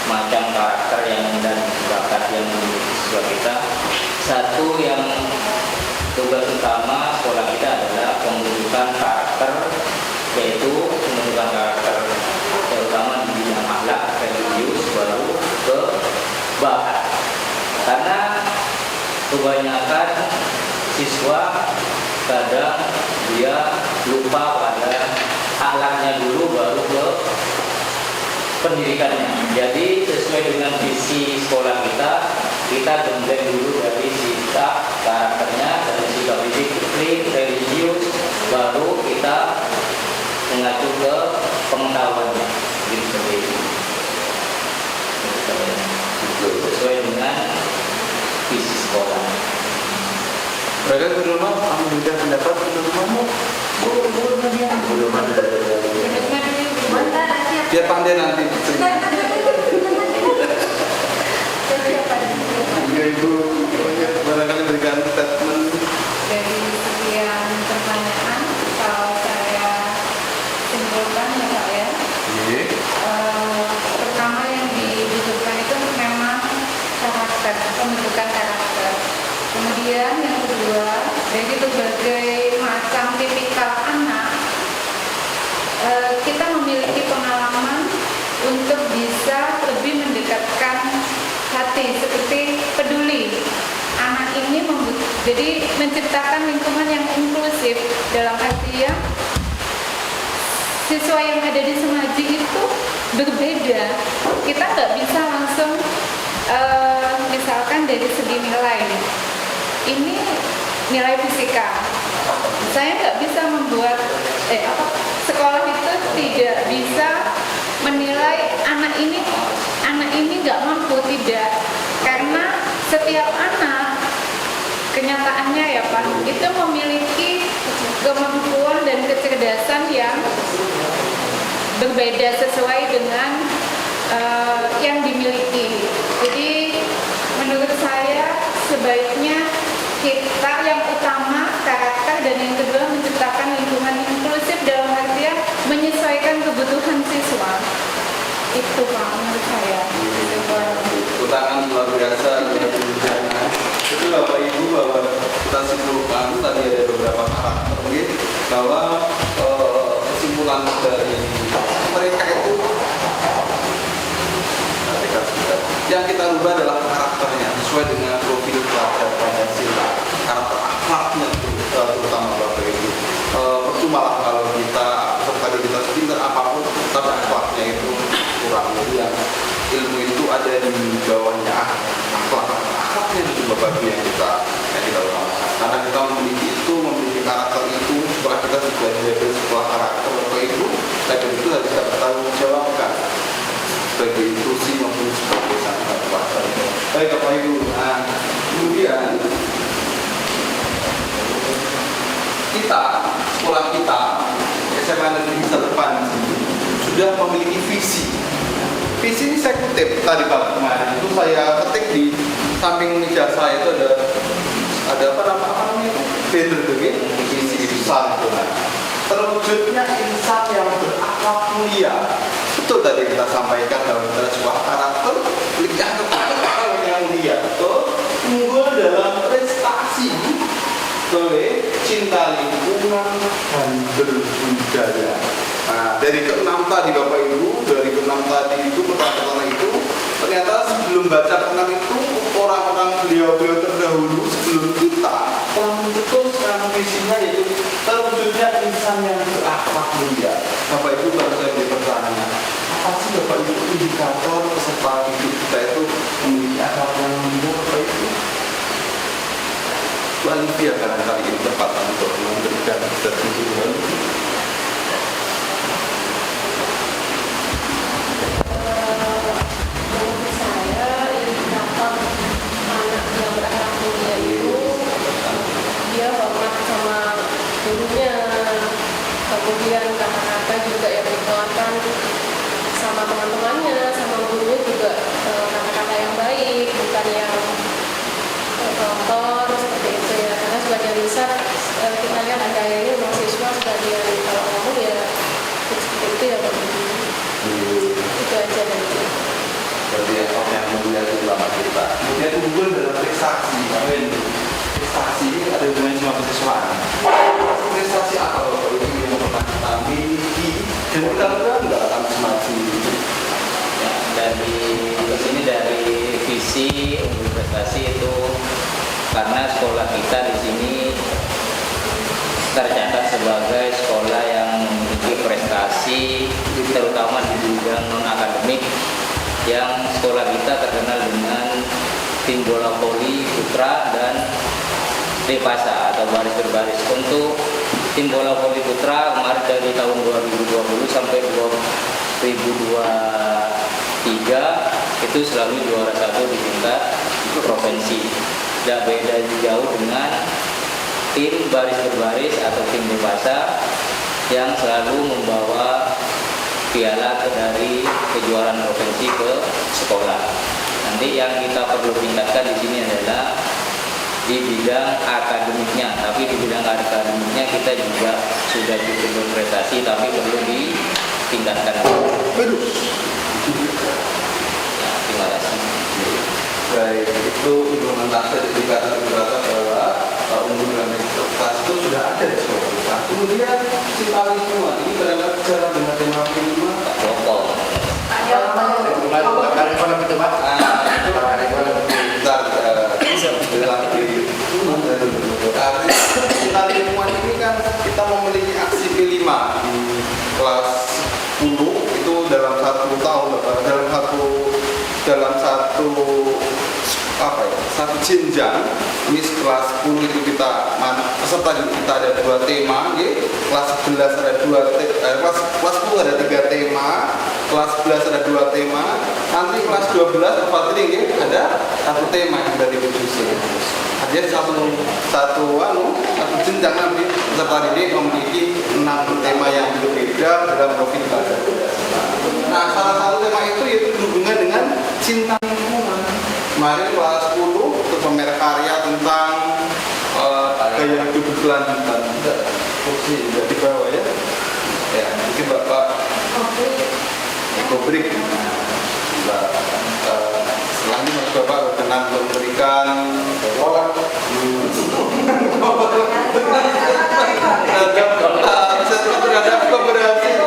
macam karakter dan bakat yang dimiliki siswa kita, satu yang tugas utama sekolah kita adalah pembentukan karakter, yaitu pembentukan karakter terutama di bidang akhlak, religius, baru ke bakat. Karena kebanyakan siswa kadang dia lupa pada akhlaknya dulu baru ke pendidikannya. Jadi sesuai dengan visi sekolah kita gembleng dulu dari sikap karakternya, dari sikap disiplin, religius, baru kita mengacu ke pengetahuannya. Jadi seperti itu. Sesuai dengan visi sekolah.
Mereka belum mau memberikan pendapat belum mau. Biar pandai nanti. Ya Ibu, barangkali berikan statement.
Dari sekian pertanyaan, kalau saya simpulkan ya Pak ya, pertama yang dibutuhkan itu memang karakter, pembentukan karakter. Kemudian yang kedua, dari berbagai macam tipikal anak, kita memiliki pengalaman untuk bisa lebih mendekatkan hati, seperti peduli. Anak ini jadi menciptakan lingkungan yang inklusif, dalam artian siswa yang ada di Semaji itu berbeda. Kita nggak bisa langsung misalkan dari segi nilai, ini nilai fisika, saya nggak bisa membuat sekolah itu tidak bisa menilai anak ini nggak mampu, tidak, karena setiap anak kenyataannya ya Pak itu memiliki kemampuan dan kecerdasan yang berbeda sesuai dengan yang dimiliki. Jadi menurut saya sebaiknya kita yang utama karakter, dan yang kedua menciptakan lingkungan inklusif dalam artian menyesuaikan kebutuhan siswa. Itu Pak menurut saya.
Tangan luar biasa, itu Bapak Ibu, bahwa kita simpulkan tadi ada beberapa karakter bahwa kesimpulan dari mereka itu yang kita rubah adalah karakternya sesuai dengan profil pelajar Pancasila, karakter akhlaknya terutama Bapak Ibu. Percuma lah kalau kita tadi kita pintar apapun tapi akhlaknya itu kurang. Yang ilmu itu ada di bawahnya akhlaknya itu Bapak Ibu yang kita utamakan. Karena kita memiliki karakter itu, setelah kita sudah label sebuah karakter Bapak Ibu, label itu harus kita bertanggung jawabkan sebagai institusi maupun sebagai sangat kuasa. Baik Bapak Ibu, nah kemudian kita, sekolah kita, SMA Negeri 1 Panji sudah memiliki visi. Visi ini saya kutip tadi Pak kemarin itu saya ketik di samping meja saya itu ada apa namanya itu banner begini, visi besar itu. Terwujudnya insan yang berakhlak mulia. Betul tadi kita sampaikan dalam sebuah karakter yang yang mulia itu unggul dalam prestasi, cinta lingkungan dan berbudaya. Nah, dari keenam tadi Bapak Ibu, dari keenam tadi itu pertama itu ternyata sebelum baca keenam itu orang-orang beliau terdahulu sebelum kita telah mencetuskan visinya, yaitu terwujudnya insan yang berakhlak mulia. Bapak Ibu, kalau saya beri pertanyaan, apa sih Bapak Ibu indikator peserta hidup kita itu memiliki akhlak yang mulia Bapak Ibu? Bu Alivia barangkali ini tepat untuk memberikan statement.
Kemudian kata-kata juga yang dikeluarkan sama teman-temannya, sama gurunya juga kata-kata yang baik, bukan yang kotor seperti itu ya. Karena sebagian besar kita lihat ada
visi unggul prestasi itu karena sekolah kita di sini tercatat sebagai sekolah yang memiliki prestasi terutama di bidang non akademik, yang sekolah kita terkenal dengan tim bola voli putra dan Depasa atau baris berbaris. Untuk tim bola voli putra kemarin dari tahun 2020 sampai 2023 itu selalu juara 1 di tingkat provinsi. Tidak beda jauh dengan tim baris berbaris atau tim Depasa yang selalu membawa piala dari kejuaraan provinsi ke sekolah. Nanti yang kita perlu tingkatkan di sini adalah di bidang akademiknya, tapi di bidang akademiknya kita juga sudah cukup berprestasi, tapi perlu ditingkatkan. Ya, terima kasih.
Baik, itu implementasi indikator bahwa unggulan prestasi itu sudah ada di sekolah kita. Kemudian Cinta Lingkungan ini berangkat secara dengan tema lingkungan tak
Pokok.
Karyawan itu Pak.
Cinta Lingkungan ini kan kita memiliki aksi P5 di kelas 10 itu dalam 1 tahun, dalam satu jenjang. Ini kelas 10 itu kita peserta kita ada 2 tema, kelas 11 ada 2 kelas 10 ada 3 tema, kelas 11 ada 2 tema, nanti kelas 12 ada 1 tema yang sudah dikhususin. Artinya satu jenjang nanti peserta didik memiliki 6 tema yang berbeda dalam profil kita. Nah, salah satu tema itu yaitu berhubungan dengan cinta lingkungan. Kemarin kelas 10 untuk pamer karya tentang gaya hidup berkelanjutan. Kursi tidak di bawah ya. Ya, mungkin Bapak Ekobrik. Selanjutnya Bapak berkenan untuk memberikan terhadap keberhasilan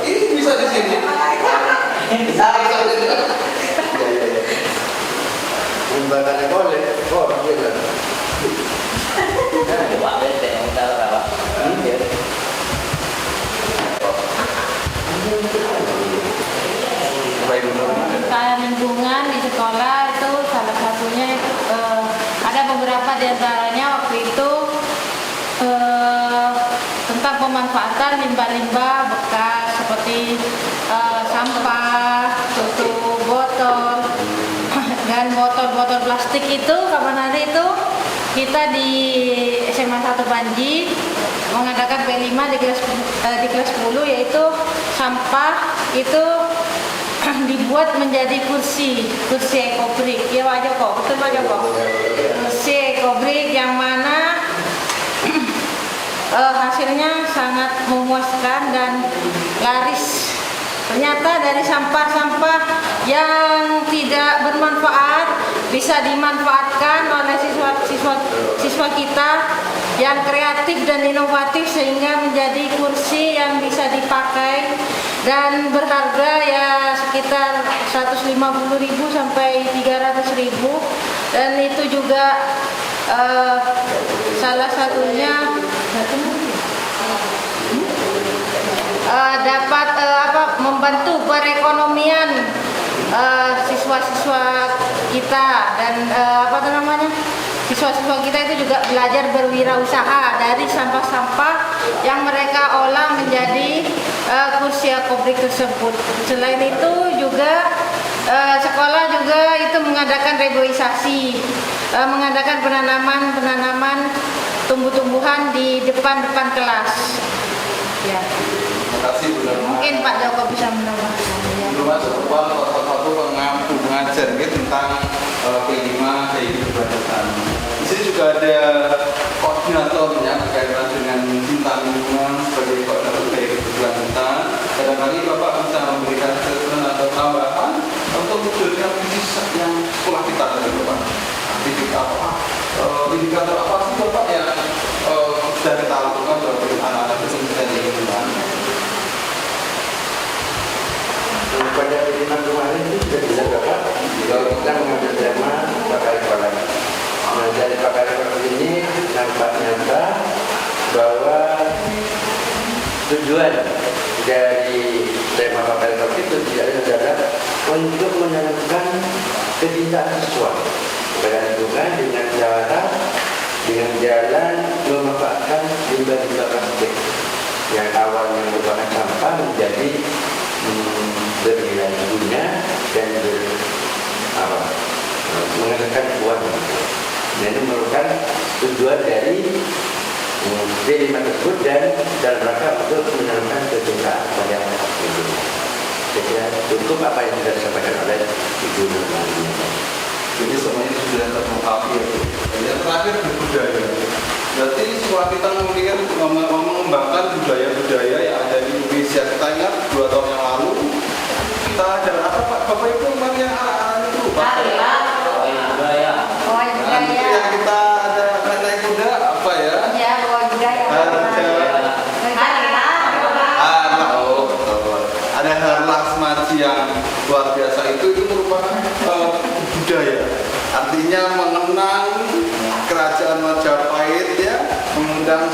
ini bisa di sini.
Undangannya boleh, boleh.
Pak Bete yang tahu apa?
Kayak lingkungan di sekolah itu salah satunya ada beberapa di antaranya waktu itu tentang pemanfaatan limbah-limbah bekas seperti sampah, tutup botol dan botol-botol plastik itu kapan hari itu kita di SMA 1 Panji mengadakan P5 di kelas 10, yaitu sampah itu dibuat menjadi kursi ekobrik. Ya Pak Joko, betul Pak Joko. Kursi ekobrik yang mana hasilnya sangat memuaskan dan laris. Ternyata dari sampah-sampah yang tidak bermanfaat bisa dimanfaatkan oleh siswa kita yang kreatif dan inovatif sehingga menjadi kursi yang bisa dipakai dan berharga ya sekitar 150.000 sampai 300.000, dan itu juga salah satunya dapat membantu perekonomian siswa-siswa kita dan siswa-siswa kita itu juga belajar berwirausaha dari sampah-sampah yang mereka olah menjadi kursi ekobrik tersebut. Selain itu juga sekolah juga itu mengadakan reboisasi, mengadakan penanaman tumbuh-tumbuhan di depan kelas. Ya.
Terima kasih Bu Dharma.
Mungkin Pak Joko bisa menambahkan.
Belum masuk salah satu pengajar tentang P5 gaya hidup berkelanjutan. Di sini juga ada koordinatornya berkaitan dengan cinta lingkungan sebagai koordinator gaya hidup berkelanjutan. Kadang-kali Bapak bisa memberikan statement atau tambahan untuk tujuan visi yang sekolah kita tadi Bapak. Indikator apa sih Bapak yang sudah kita lakukan untuk anak-anak itu
pengumuman kemarin itu sudah jelas Bapak bahwa kita mengambil tema pakar ekonomi. Nah, dari pakar ekonomi ini nampak nyata bahwa tujuan dari tema pakar ekonomi itu tidak adalah untuk menanamkan kecintaan siswa kepada lingkungan dengan jalan memanfaatkan limbah-limbah plastik yang awalnya merupakan sampah menjadi bernilai guna dan menghasilkan uang. Nah, ini merupakan tujuan dari D5 tersebut dan dalam rangka untuk menanamkan kecintaan pada lingkungan. Saya kira cukup apa yang sudah disampaikan oleh Ibu Nurmani.
Jadi semuanya sudah terungkap ya. Yang terakhir budaya. Berarti sekolah kita kemudian mengembangkan budaya-budaya yang ada di Indonesia. Kita ingat 2 tahun yang lalu kita ada apa Pak? Bapak Ibu memang yang arah-arah itu Pak?
budaya.
Nah, itu yang kita ada naik kuda apa ya?
Ya, bawa budaya.
Ada harlah semaji yang luar biasa itu merupakan budaya. Artinya mengenang kerajaan Majapahit ya, mengundang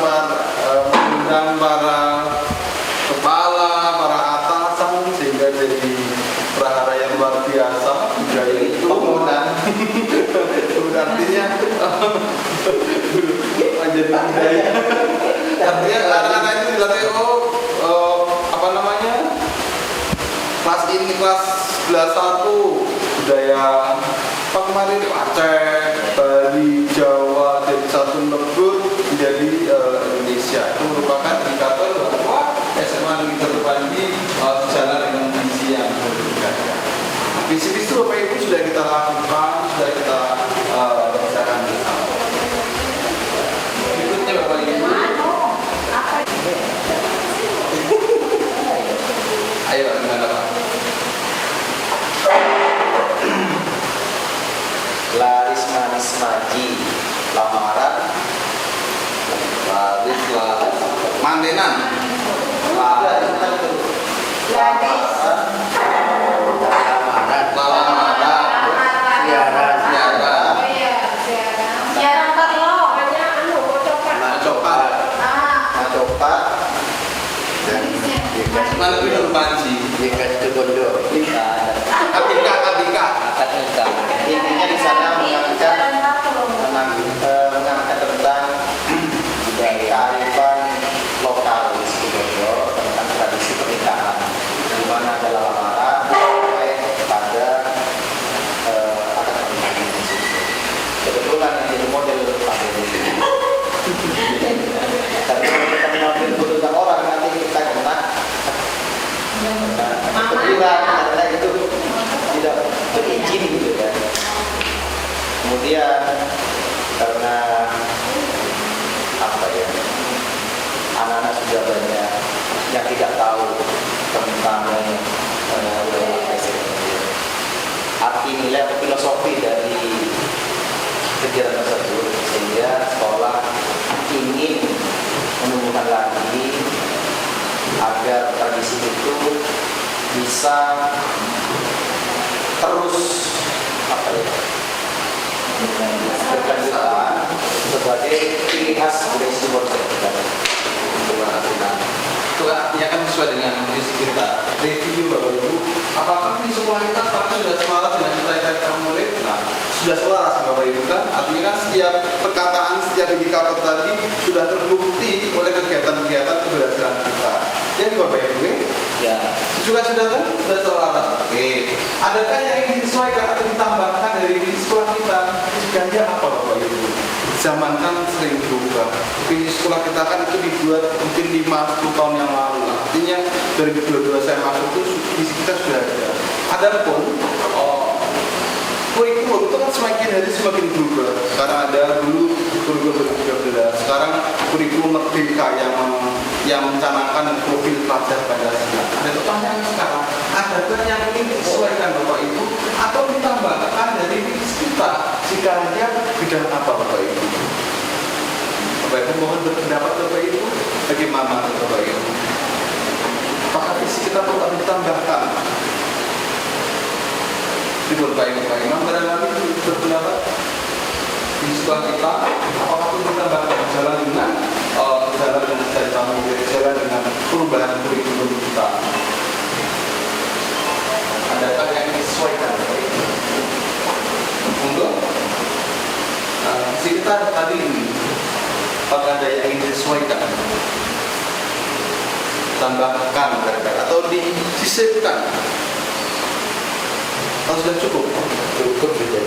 para kepala, para atasan sehingga jadi prahara yang luar biasa. Budaya itu artinya menjadi budaya. Artinya anak-anak itu dilatih apa namanya? Kelas ini kelas 11 budaya apa kemarin Aceh, Bali, Jawa dari satu lebur menjadi Indonesia. Itu merupakan indikator bahwa SMA Negeri Terpandi jalan dengan visi yang berbeda. Visi-visi itu Bapak Ibu sudah kita lakukan, sudah kita bicarakan bersama. Berikutnya Bapak Ibu. Ayo gimana Pak?
Laris manis maji lamaran
Laris mantenan.
laris
Gadis.
Lamaran. Siaran.
Siaran perlo.
Copat.
copat
Dan
Mana itu Nurpanji?
dikasih pondok.
Ketika
Akad nikah.
intinya di sana mengangkat tentang kearifan lokal di Situbondo tentang tradisi pernikahan di mana ada lamaran sampai pada akad pernikahan di situ. Kebetulan yang jadi model pandemi ini. Tapi kalau kita mengambil keputusan orang nanti kita kena kebetulan karena itu tidak berizin gitu kan. Kemudian karena apa ya, anak-anak sudah banyak yang tidak tahu tentang arti nilai atau filosofi dari kegiatan tersebut, sehingga sekolah ingin menumbuhkan lagi agar tradisi itu bisa terus apa ya, berkelanjutan sebagai ciri khas budaya Situbondo.
itu artinya kan sesuai dengan visi kita. Review Bapak Ibu, apakah di sekolah kita sekarang sudah selaras dengan cita-cita murid? Nah, sudah selaras Bapak Ibu kan? Artinya kan setiap perkataan, setiap indikator tadi sudah terbukti oleh kegiatan-kegiatan keberhasilan kita. Jadi Bapak Ibu,
Ya.
sudah kan? Sudah selaras. Oke. Adakah yang ingin disesuaikan atau ditambahkan dari sekolah kita? Ganti apa Bapak Ibu? Zaman kan sering berubah. Visi sekolah kita kan itu dibuat mungkin 5-10 tahun yang lalu. Artinya 2022 saya masuk itu visi kita sudah ada. Adapun kurikulum itu kan semakin hari semakin berubah. Karena ada dulu kurikulum 2013. Sekarang kurikulum merdeka yang mencanangkan profil pelajar Pancasila. Ada pertanyaan sekarang, adakah yang ingin disesuaikan Bapak Ibu atau ditambahkan dari visi kita? Sekiranya bidang apa Bapak Ibu? Bapak Ibu mohon berpendapat Bapak Ibu. Bagaimana Bapak Ibu? Apakah visi kita perlu ditambahkan? Ribut Pak Imam barangkali berpendapat di sekolah kita apakah perlu ditambahkan jalan dengan dari kami jalan dengan perubahan kurikulum kita. Adakah yang disesuaikan untuk kita tadi ini apakah ada yang ingin disesuaikan, tambahkan atau disisipkan atau sudah cukup?
Cukup sudah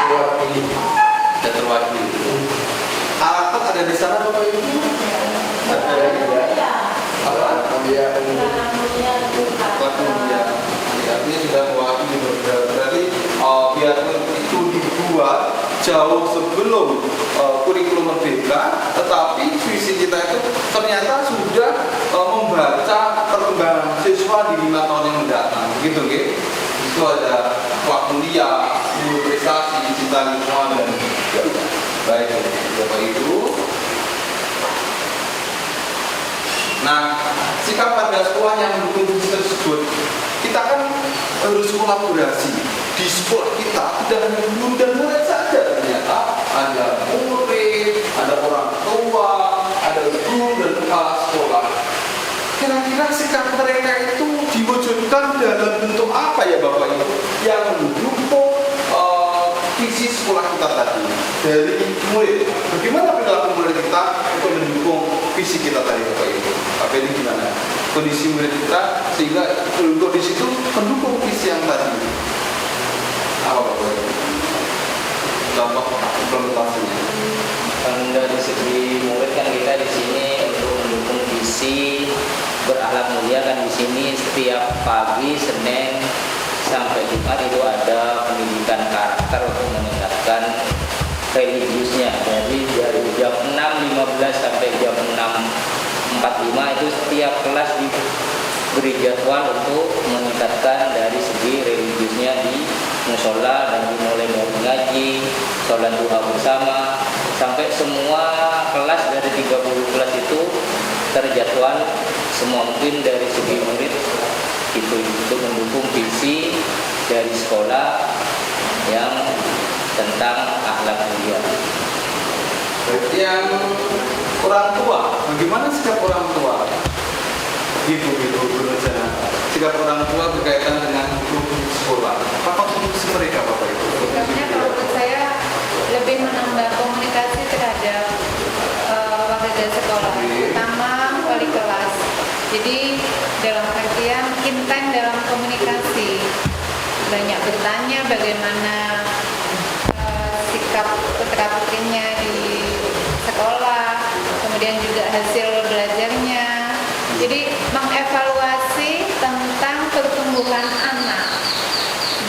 terwakili.
Sudah terwakili. Alat ada di sana Bapak Ibu?
Ada juga. Alat mulia
artinya sudah mewakili. Berarti biarpun itu dibuat jauh sebelum kurikulum merdeka, tetapi visi kita itu ternyata sudah membaca perkembangan siswa di 5 tahun yang mendatang, gitu nggih. Itu ada akhlak mulia, guru prestasi, cinta lingkungan dan baik Bapak Ibu. Nah, sikap pada sekolah yang mendukung visi tersebut, kita kan harus kolaborasi. Di sekolah kita tidak hanya guru dan murid saja, ternyata ada murid, ada orang tua, ada guru dan kepala sekolah. Kira-kira sikap mereka itu diwujudkan dalam bentuk apa ya Bapak Ibu yang mendukung visi sekolah kita tadi dari murid? Bagaimana perilaku murid kita untuk mendukung visi kita tadi Bapak Ibu? Apa ini gimana? Kondisi murid kita sehingga kondisi itu mendukung visi yang tadi. Apa Bapak Ibu? Contoh implementasinya.
Dari segi murid kan kita di sini untuk mendukung visi berakhlak mulia kan di sini setiap pagi Senin sampai Jumat itu ada pendidikan karakter untuk meningkatkan religiusnya. Jadi dari jam 6.15 sampai jam 6.45 itu setiap kelas diberi jadwal untuk meningkatkan dari segi religiusnya di musola, dan dimulai dari ngaji, sholat duha bersama, sampai semua kelas dari 30 kelas itu terjadwal semua. Mungkin dari segi murid itu untuk mendukung visi dari sekolah yang tentang akhlak mulia.
Yang orang tua, bagaimana sikap orang tua? Gitu berencana. Sikap orang tua berkaitan dengan sekolah. Apa fungsi mereka Bapak Ibu?
Sikapnya kalau menurut saya lebih menambah komunikasi terhadap warga sekolah, terutama wali kelas. Jadi dalam artian intent dalam komunikasi, banyak bertanya bagaimana sikap putra-putrinya di sekolah, kemudian juga hasil belajarnya. Jadi mengevaluasi tentang pertumbuhan anak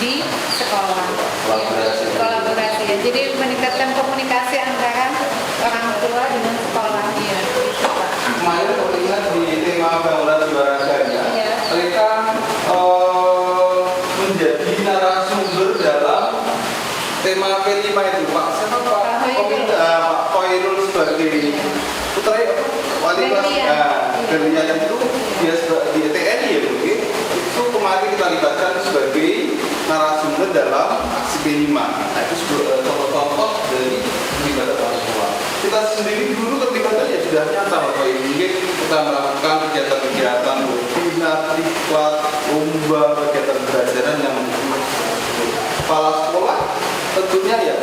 di sekolah. Kolaborasi ya. Jadi meningkatkan komunikasi antara orang tua dengan sekolah. Ya, gitu, Pak.
Kemarin kalau ingat di tema bangunan juaraganya, mereka menjadi narasumber dalam tema P5 itu Pak. Siapa Pak? Pak Koirul sebagai putra wali kelas Berlian itu dia di TNI ya Bu. Itu kemarin kita libatkan sebagai narasumber dalam aksi P5. Nah itu contoh-contoh dari keterlibatan orang tua. Kita sendiri dulu keterlibatannya sudah nyata Bapak Ibu. Kita melakukan kegiatan-kegiatan webinar, diklat, lomba, kegiatan pembelajaran yang kepala sekolah tentunya ya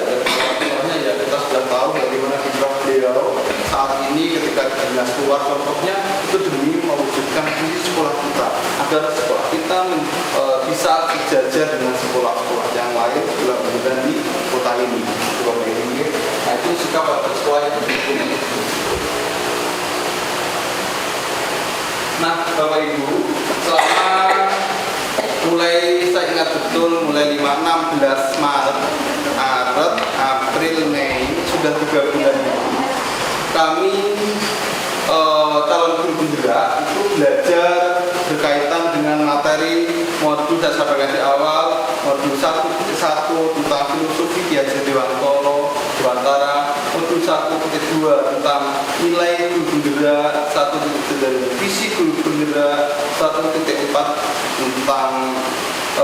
kita sudah tahu bagaimana kiprah beliau saat ini ketika dinas keluar contohnya itu demi mewujudkan visi sekolah kita agar sekolah kita bisa sejajar dengan sekolah-sekolah yang lain dan di kota ini. Nah itu sikap pada sekolah yang mendukung. Nah Bapak Ibu, selama mulai saya ingat betul mulai 16 Maret, April, Mei sudah 3 bulan kami calon guru penggerak itu belajar berkaitan dengan materi modul saya sampaikan di awal, modul 1.1 tentang filosofi Ki Hajar Dewantara, modul 1.2 tentang nilai guru penggerak, 1.3 dari visi guru penggerak, 1.4 tentang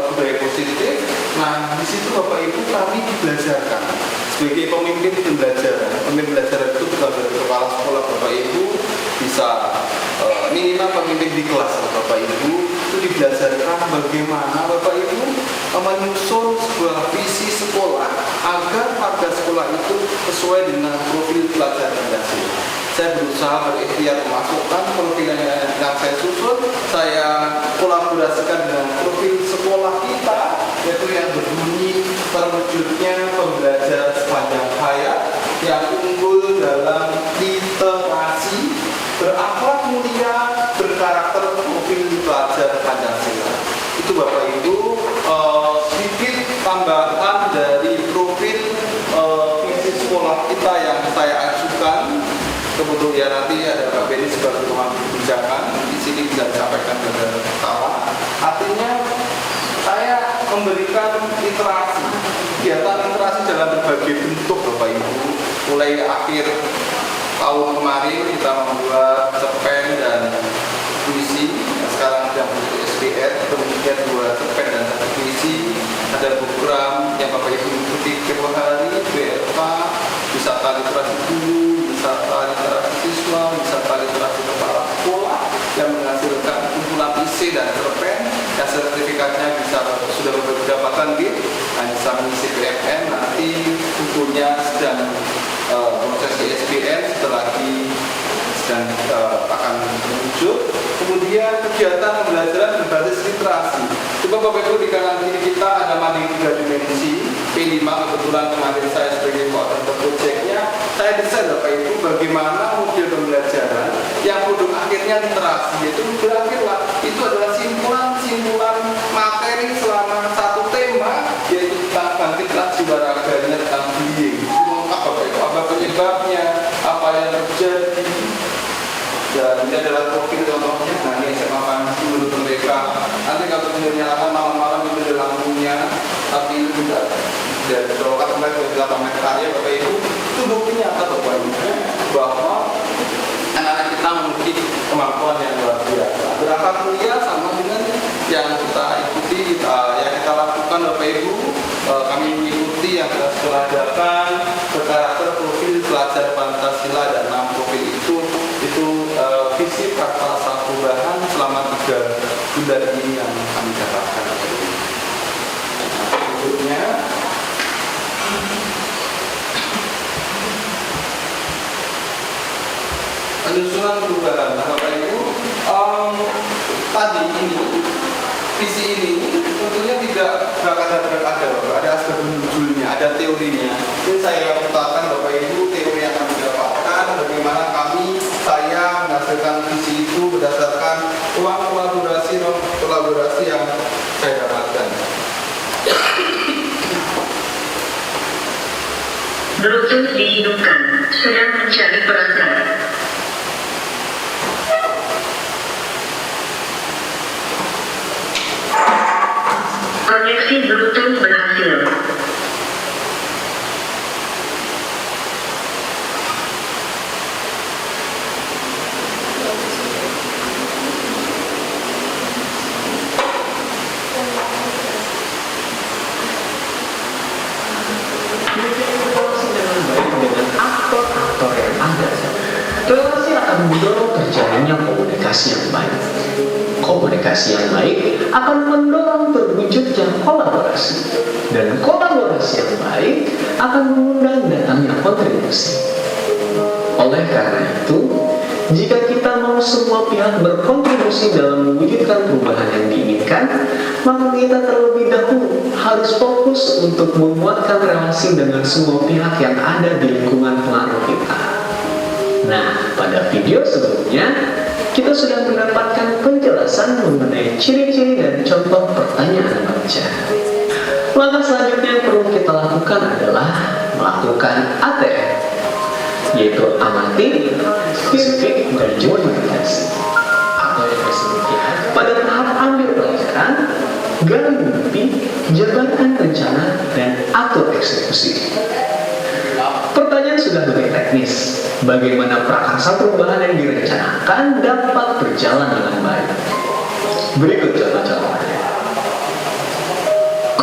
budaya positif. Nah, di situ Bapak Ibu kami dibelajarkan sebagai pemimpin pembelajaran. Pemimpin pembelajaran itu bukan dari kepala sekolah Bapak Ibu, bisa minimal pemimpin di kelas Bapak Ibu itu dibelajarkan bagaimana Bapak Ibu menyusun sebuah visi sekolah agar pada sekolah itu sesuai dengan profil pelajar Pancasila. Saya berusaha berikhtiar memasukkan profil yang saya susun, saya kolaborasikan dengan profil sekolah kita, yaitu yang berbunyi terwujudnya pembelajar sepanjang hayat yang unggul dalam literasi, berakhlak mulia, berkarakter profil pelajar Pancasila. Itu Bapak Ibu sedikit tambahan dari profil visi sekolah kita yang saya ajukan. Kemudian nanti ada Pak Beni sebagai pengambil kebijakan, di sini bisa disampaikan kepada kawan. Artinya saya memberikan literasi, kegiatan literasi dalam berbagai bentuk Bapak Ibu. Mulai akhir tahun kemarin kita membuat cerpen dan puisi, sekarang sedang bentuk SPR, kemudian 2 cerpen dan 1 puisi. Ada program yang Bapak Ibu ikuti tiap hari, BLK, wisata literasi guru, wisata literasi siswa, wisata literasi kepala sekolah yang menghasilkan kumpulan isi dan cerpen yang sertifikatnya sudah berdapatkan gitu. Nah, bisa mengisi PMN, nanti bukunya sedang proses di SPN, setelah lagi sedang akan muncul. Kemudian kegiatan pembelajaran berbasis literasi. Coba Bapak Ibu di kanan kiri kita ada mading 3 dimensi P5, kebetulan kemarin saya sebagai koordinator proyeknya, saya desain Bapak Ibu bagaimana model pembelajaran yang produk akhirnya literasi, yaitu berakhirlah itu adalah simpulan materi selama satu tema, yaitu tentang bangkitlah jiwa raganya, tentang bullying. Apa penyebabnya, apa yang terjadi, dan ini adalah profil contohnya. Nah, ini SMA Panji menurut mereka. Nanti kalau menyalakan malam-malam itu ada lampunya, tapi itu tidak berokat kembali ke dalam karya Bapak Ibu. Itu bukti nyata Bapak Ibu bahwa anak-anak kita memiliki kemampuan yang luar biasa. Berakhlak mulia sama dengan yang kita ikuti, yang kita lakukan Bapak Ibu. Kami mengikuti yang kita sekolahkan berkarakter profil pelajar Pancasila, dan 6 profil itu visi praktasa perubahan selama 3 bulan ini yang kami dapatkan. Berikutnya penyusunan perubahan. Nah, Bapak Ibu, tadi ini visi ini tentunya tidak berada, ada aspek menunjulnya, ada teorinya. Ini saya putarkan Bapak Ibu teori yang kami dapatkan, bagaimana saya menghasilkan visi itu berdasarkan ruang kolaborasi yang saya dapatkan.
Bluetooth dihidupkan, sedang mencari perangkat. Koneksi Bluetooth berhasil.
Aktor-aktor yang ada, relasi akan mendorong terjalinnya komunikasi yang baik. Komunikasi yang baik akan mendorong terwujudnya kolaborasi, dan kolaborasi yang baik akan mengundang datangnya kontribusi. Oleh karena itu, jika kita mau semua pihak berkontribusi dalam mewujudkan perubahan yang diinginkan, maka kita terlebih dahulu harus fokus untuk menguatkan relasi dengan semua pihak yang ada di lingkungan pengaruh kita. Nah, pada video sebelumnya, kita sudah mendapatkan penjelasan mengenai ciri-ciri dan contoh pertanyaan baca. Langkah selanjutnya yang perlu kita lakukan adalah melakukan ATM, yaitu amati, spesifik, dan juga verifikasi. Atau yang disebut pada tahap ambil pelajaran, gali bukti, jabarkan rencana, dan atur eksekusi. Pertanyaan sudah lebih teknis. Bagaimana prakarsa perubahan yang direncanakan dapat berjalan dengan baik? Berikut contoh-contohnya.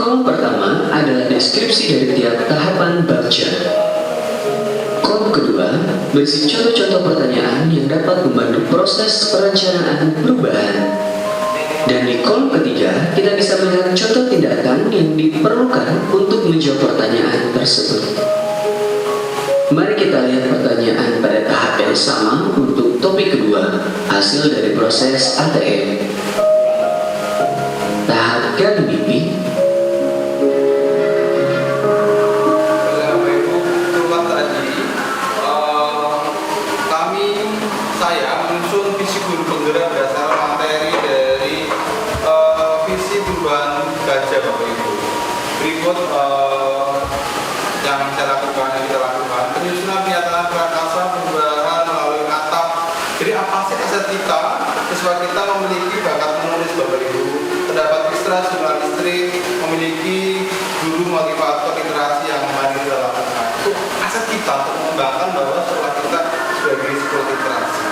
Kolom pertama adalah deskripsi dari tiap tahapan baca. Kolom kedua berisi contoh-contoh pertanyaan yang dapat membantu proses perencanaan perubahan. Dan di kolom ketiga, kita bisa melihat contoh tindakan yang diperlukan untuk menjawab pertanyaan tersebut. Mari kita lihat pertanyaan pada tahap yang sama untuk topik kedua, hasil dari proses ATM. Tahap gali mimpi.
Bapak Ibu, itulah tadi saya menyusun visi guru penggerak berdasarkan materi dari visi perubahan gajah Bapak Ibu. Berikut yang saya lakukan, yang kita lakukan, penyusunan pernyataan prakasa perubahan melalui atap. Jadi apa sih aset kita? Siswa kita memiliki bakat menulis Bapak Ibu, terdapat ekstra jurnalistik, memiliki guru motivator literasi yang mandiri dalam lakukan. Itu aset kita untuk mengembangkan bahwa sekolah kita sebagai sekolah literasi.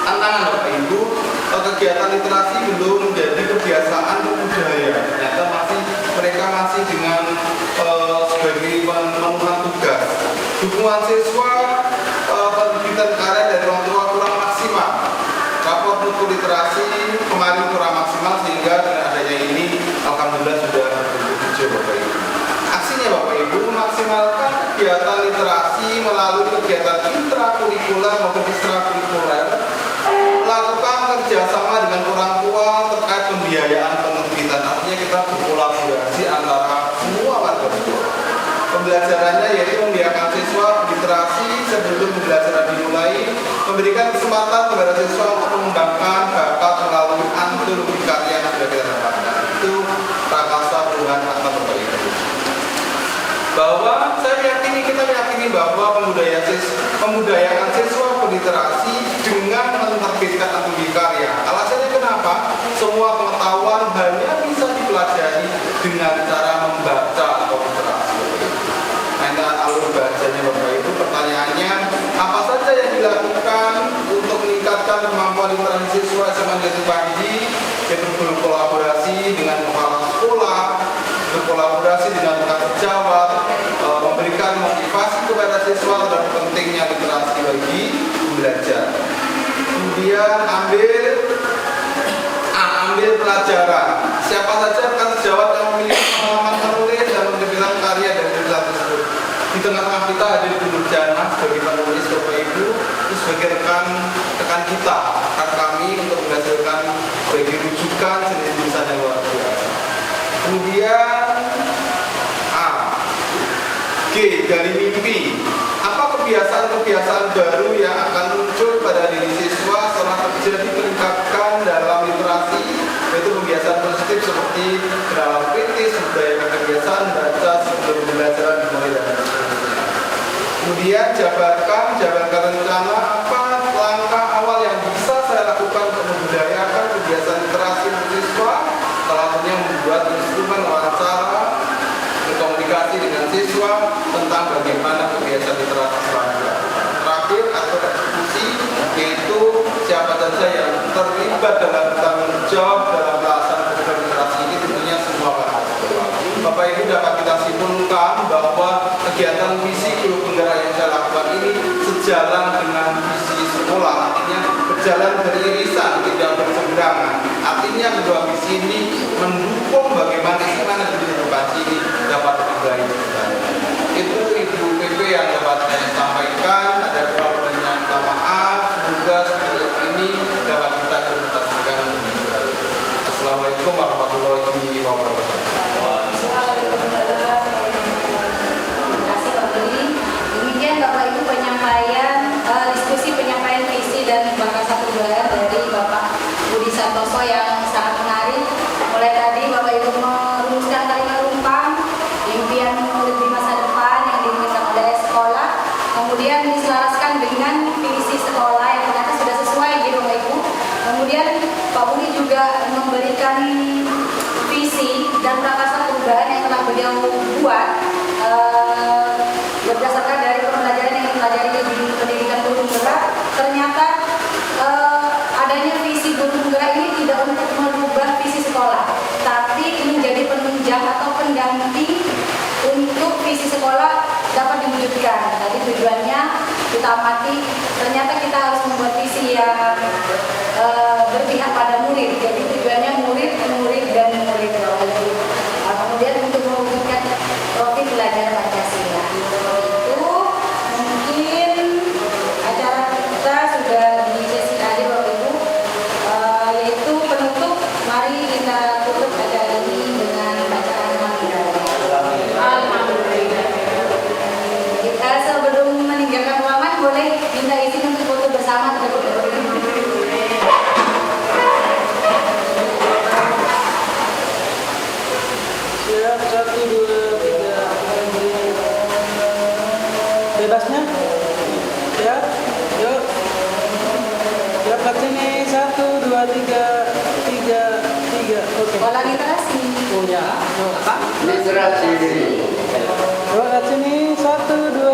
Tantangan Bapak Ibu, kegiatan literasi belum menjadi kebiasaan budaya. Ternyata mereka masih dengan sebagai pemenuhan tugas. Dukungan siswa penerbitan karya dari orang tua kurang maksimal. Rapor mutu literasi kemarin kurang maksimal sehingga dengan adanya ini alhamdulillah sudah berhijau Bapak Ibu. Aksinya Bapak Ibu memaksimalkan kegiatan literasi melalui kegiatan intrakurikuler maupun ekstrakurikuler, melakukan kerjasama dengan orang tua terkait pembiayaan penerbitan. Artinya kita berkolaborasi antara semua warga sekolah. Pembelajarannya yaitu membiarkan siswa literasi sebelum pembelajaran dimulai, memberikan kesempatan kepada siswa untuk mengembangkan bakat melalui antologi karya yang sudah kita dapatkan. Itu prakasa perubahan kata Bapak Ibu. Bahwa kita meyakini bahwa pemudayakan siswa berliterasi dengan menerbitkan antologi karya. Alasannya kenapa? Semua pengetahuan hanya bisa dipelajari dengan cara membaca atau literasi. Alur bacanya Bapak Ibu, pertanyaannya apa saja yang dilakukan untuk meningkatkan kemampuan literasi siswa SMA Negeri Panji, yaitu berkolaborasi dengan kepala sekolah, berkolaborasi dengan rekan sejawat, memberikan motivasi kepada siswa terhadap pentingnya literasi bagi belajar. Kemudian ambil pelajaran. Siapa saja rekan sejawat yang memiliki pengalaman menulis dan menerbitkan karya dari tulisan tersebut. Di tengah-tengah kita hadir Guru Jana sebagai penulis Bapak Ibu, itu sebagai rekan kita, rekan kami untuk menghasilkan sebagai rujukan seni tulisan yang luar biasa. Kemudian G, gali mimpi. Apa kebiasaan-kebiasaan baru yang akan muncul pada diri siswa setelah terjadi peningkatan dalam literasi, yaitu kebiasaan positif seperti bernalar kritis, membudayakan kebiasaan baca sebelum pembelajaran dimulai dan sebagainya. Kemudian jabarkan rencana apa langkah awal yang bisa saya lakukan untuk membudayakan kebiasaan literasi siswa. Salah satunya membuat instrumen wawancara, berkomunikasi dengan siswa tentang bagaimana kebiasaan literasi selanjutnya. Terakhir atau eksekusi, yaitu siapa saja yang terlibat dalam tanggung jawab dalam pelaksanaan program literasi ini, tentunya semua para sekolah. Bapak Ibu dapat kita simpulkan bahwa kegiatan visi guru penggerak yang saya lakukan ini sejalan dengan visi sekolah, artinya berjalan beririsan, tidak berseberangan. Artinya kedua visi ini mendukung bagaimana Negeri Panji ini dapat berbaik. Itu Ibu PP yang dapat saya sampaikan. Ada beberapa yang minta maaf. Semoga seperti ini dapat kita implementasikan. Assalamualaikum warahmatullahi wabarakatuh.
Demikian Bapak Ibu diskusi penyampaian visi dan prakasa perubahan dari Bapak Budi Santoso yang sangat menarik. Mulai tadi Bapak Ibu merumuskan kalimat rumpang, impian murid di masa depan yang diinginkan oleh sekolah, kemudian diselaraskan dengan visi sekolah yang ternyata sudah sesuai gitu Bapak Ibu. Kemudian Pak Budi juga memberikan visi dan prakasa perubahan yang telah beliau buat berdasarkan dari pembelajaran yang dipelajari di pendidikan guru penggerak. Ternyata adanya visi guru penggerak ini tidak untuk merubah visi sekolah, tapi menjadi penunjuk penunjang atau pendamping untuk visi sekolah dapat diwujudkan. Tadi tujuannya kita amati, ternyata kita harus membuat visi yang berpihak pada murid. Jadi tujuannya murid, dan murid. Kemudian untuk mewujudkan profil belajar Pancasila. Itu mungkin acara kita sudah di sesi akhir Bapak Ibu, yaitu penutup. Mari kita tutup acara ini dengan bacaan Alhamdulillah. Kita sebelum meninggalkan ruangan boleh minta izin untuk foto bersama terlebih dahulu.
Siap, 1, 2, 3. Bebasnya? Siap, yuk. Siap, kat sini. 1, 2, 3. 3. Oke.
Pola literasi.
Punya. Yuk, Kak.
Literasi.
Yuk, kat sini. 1, 2,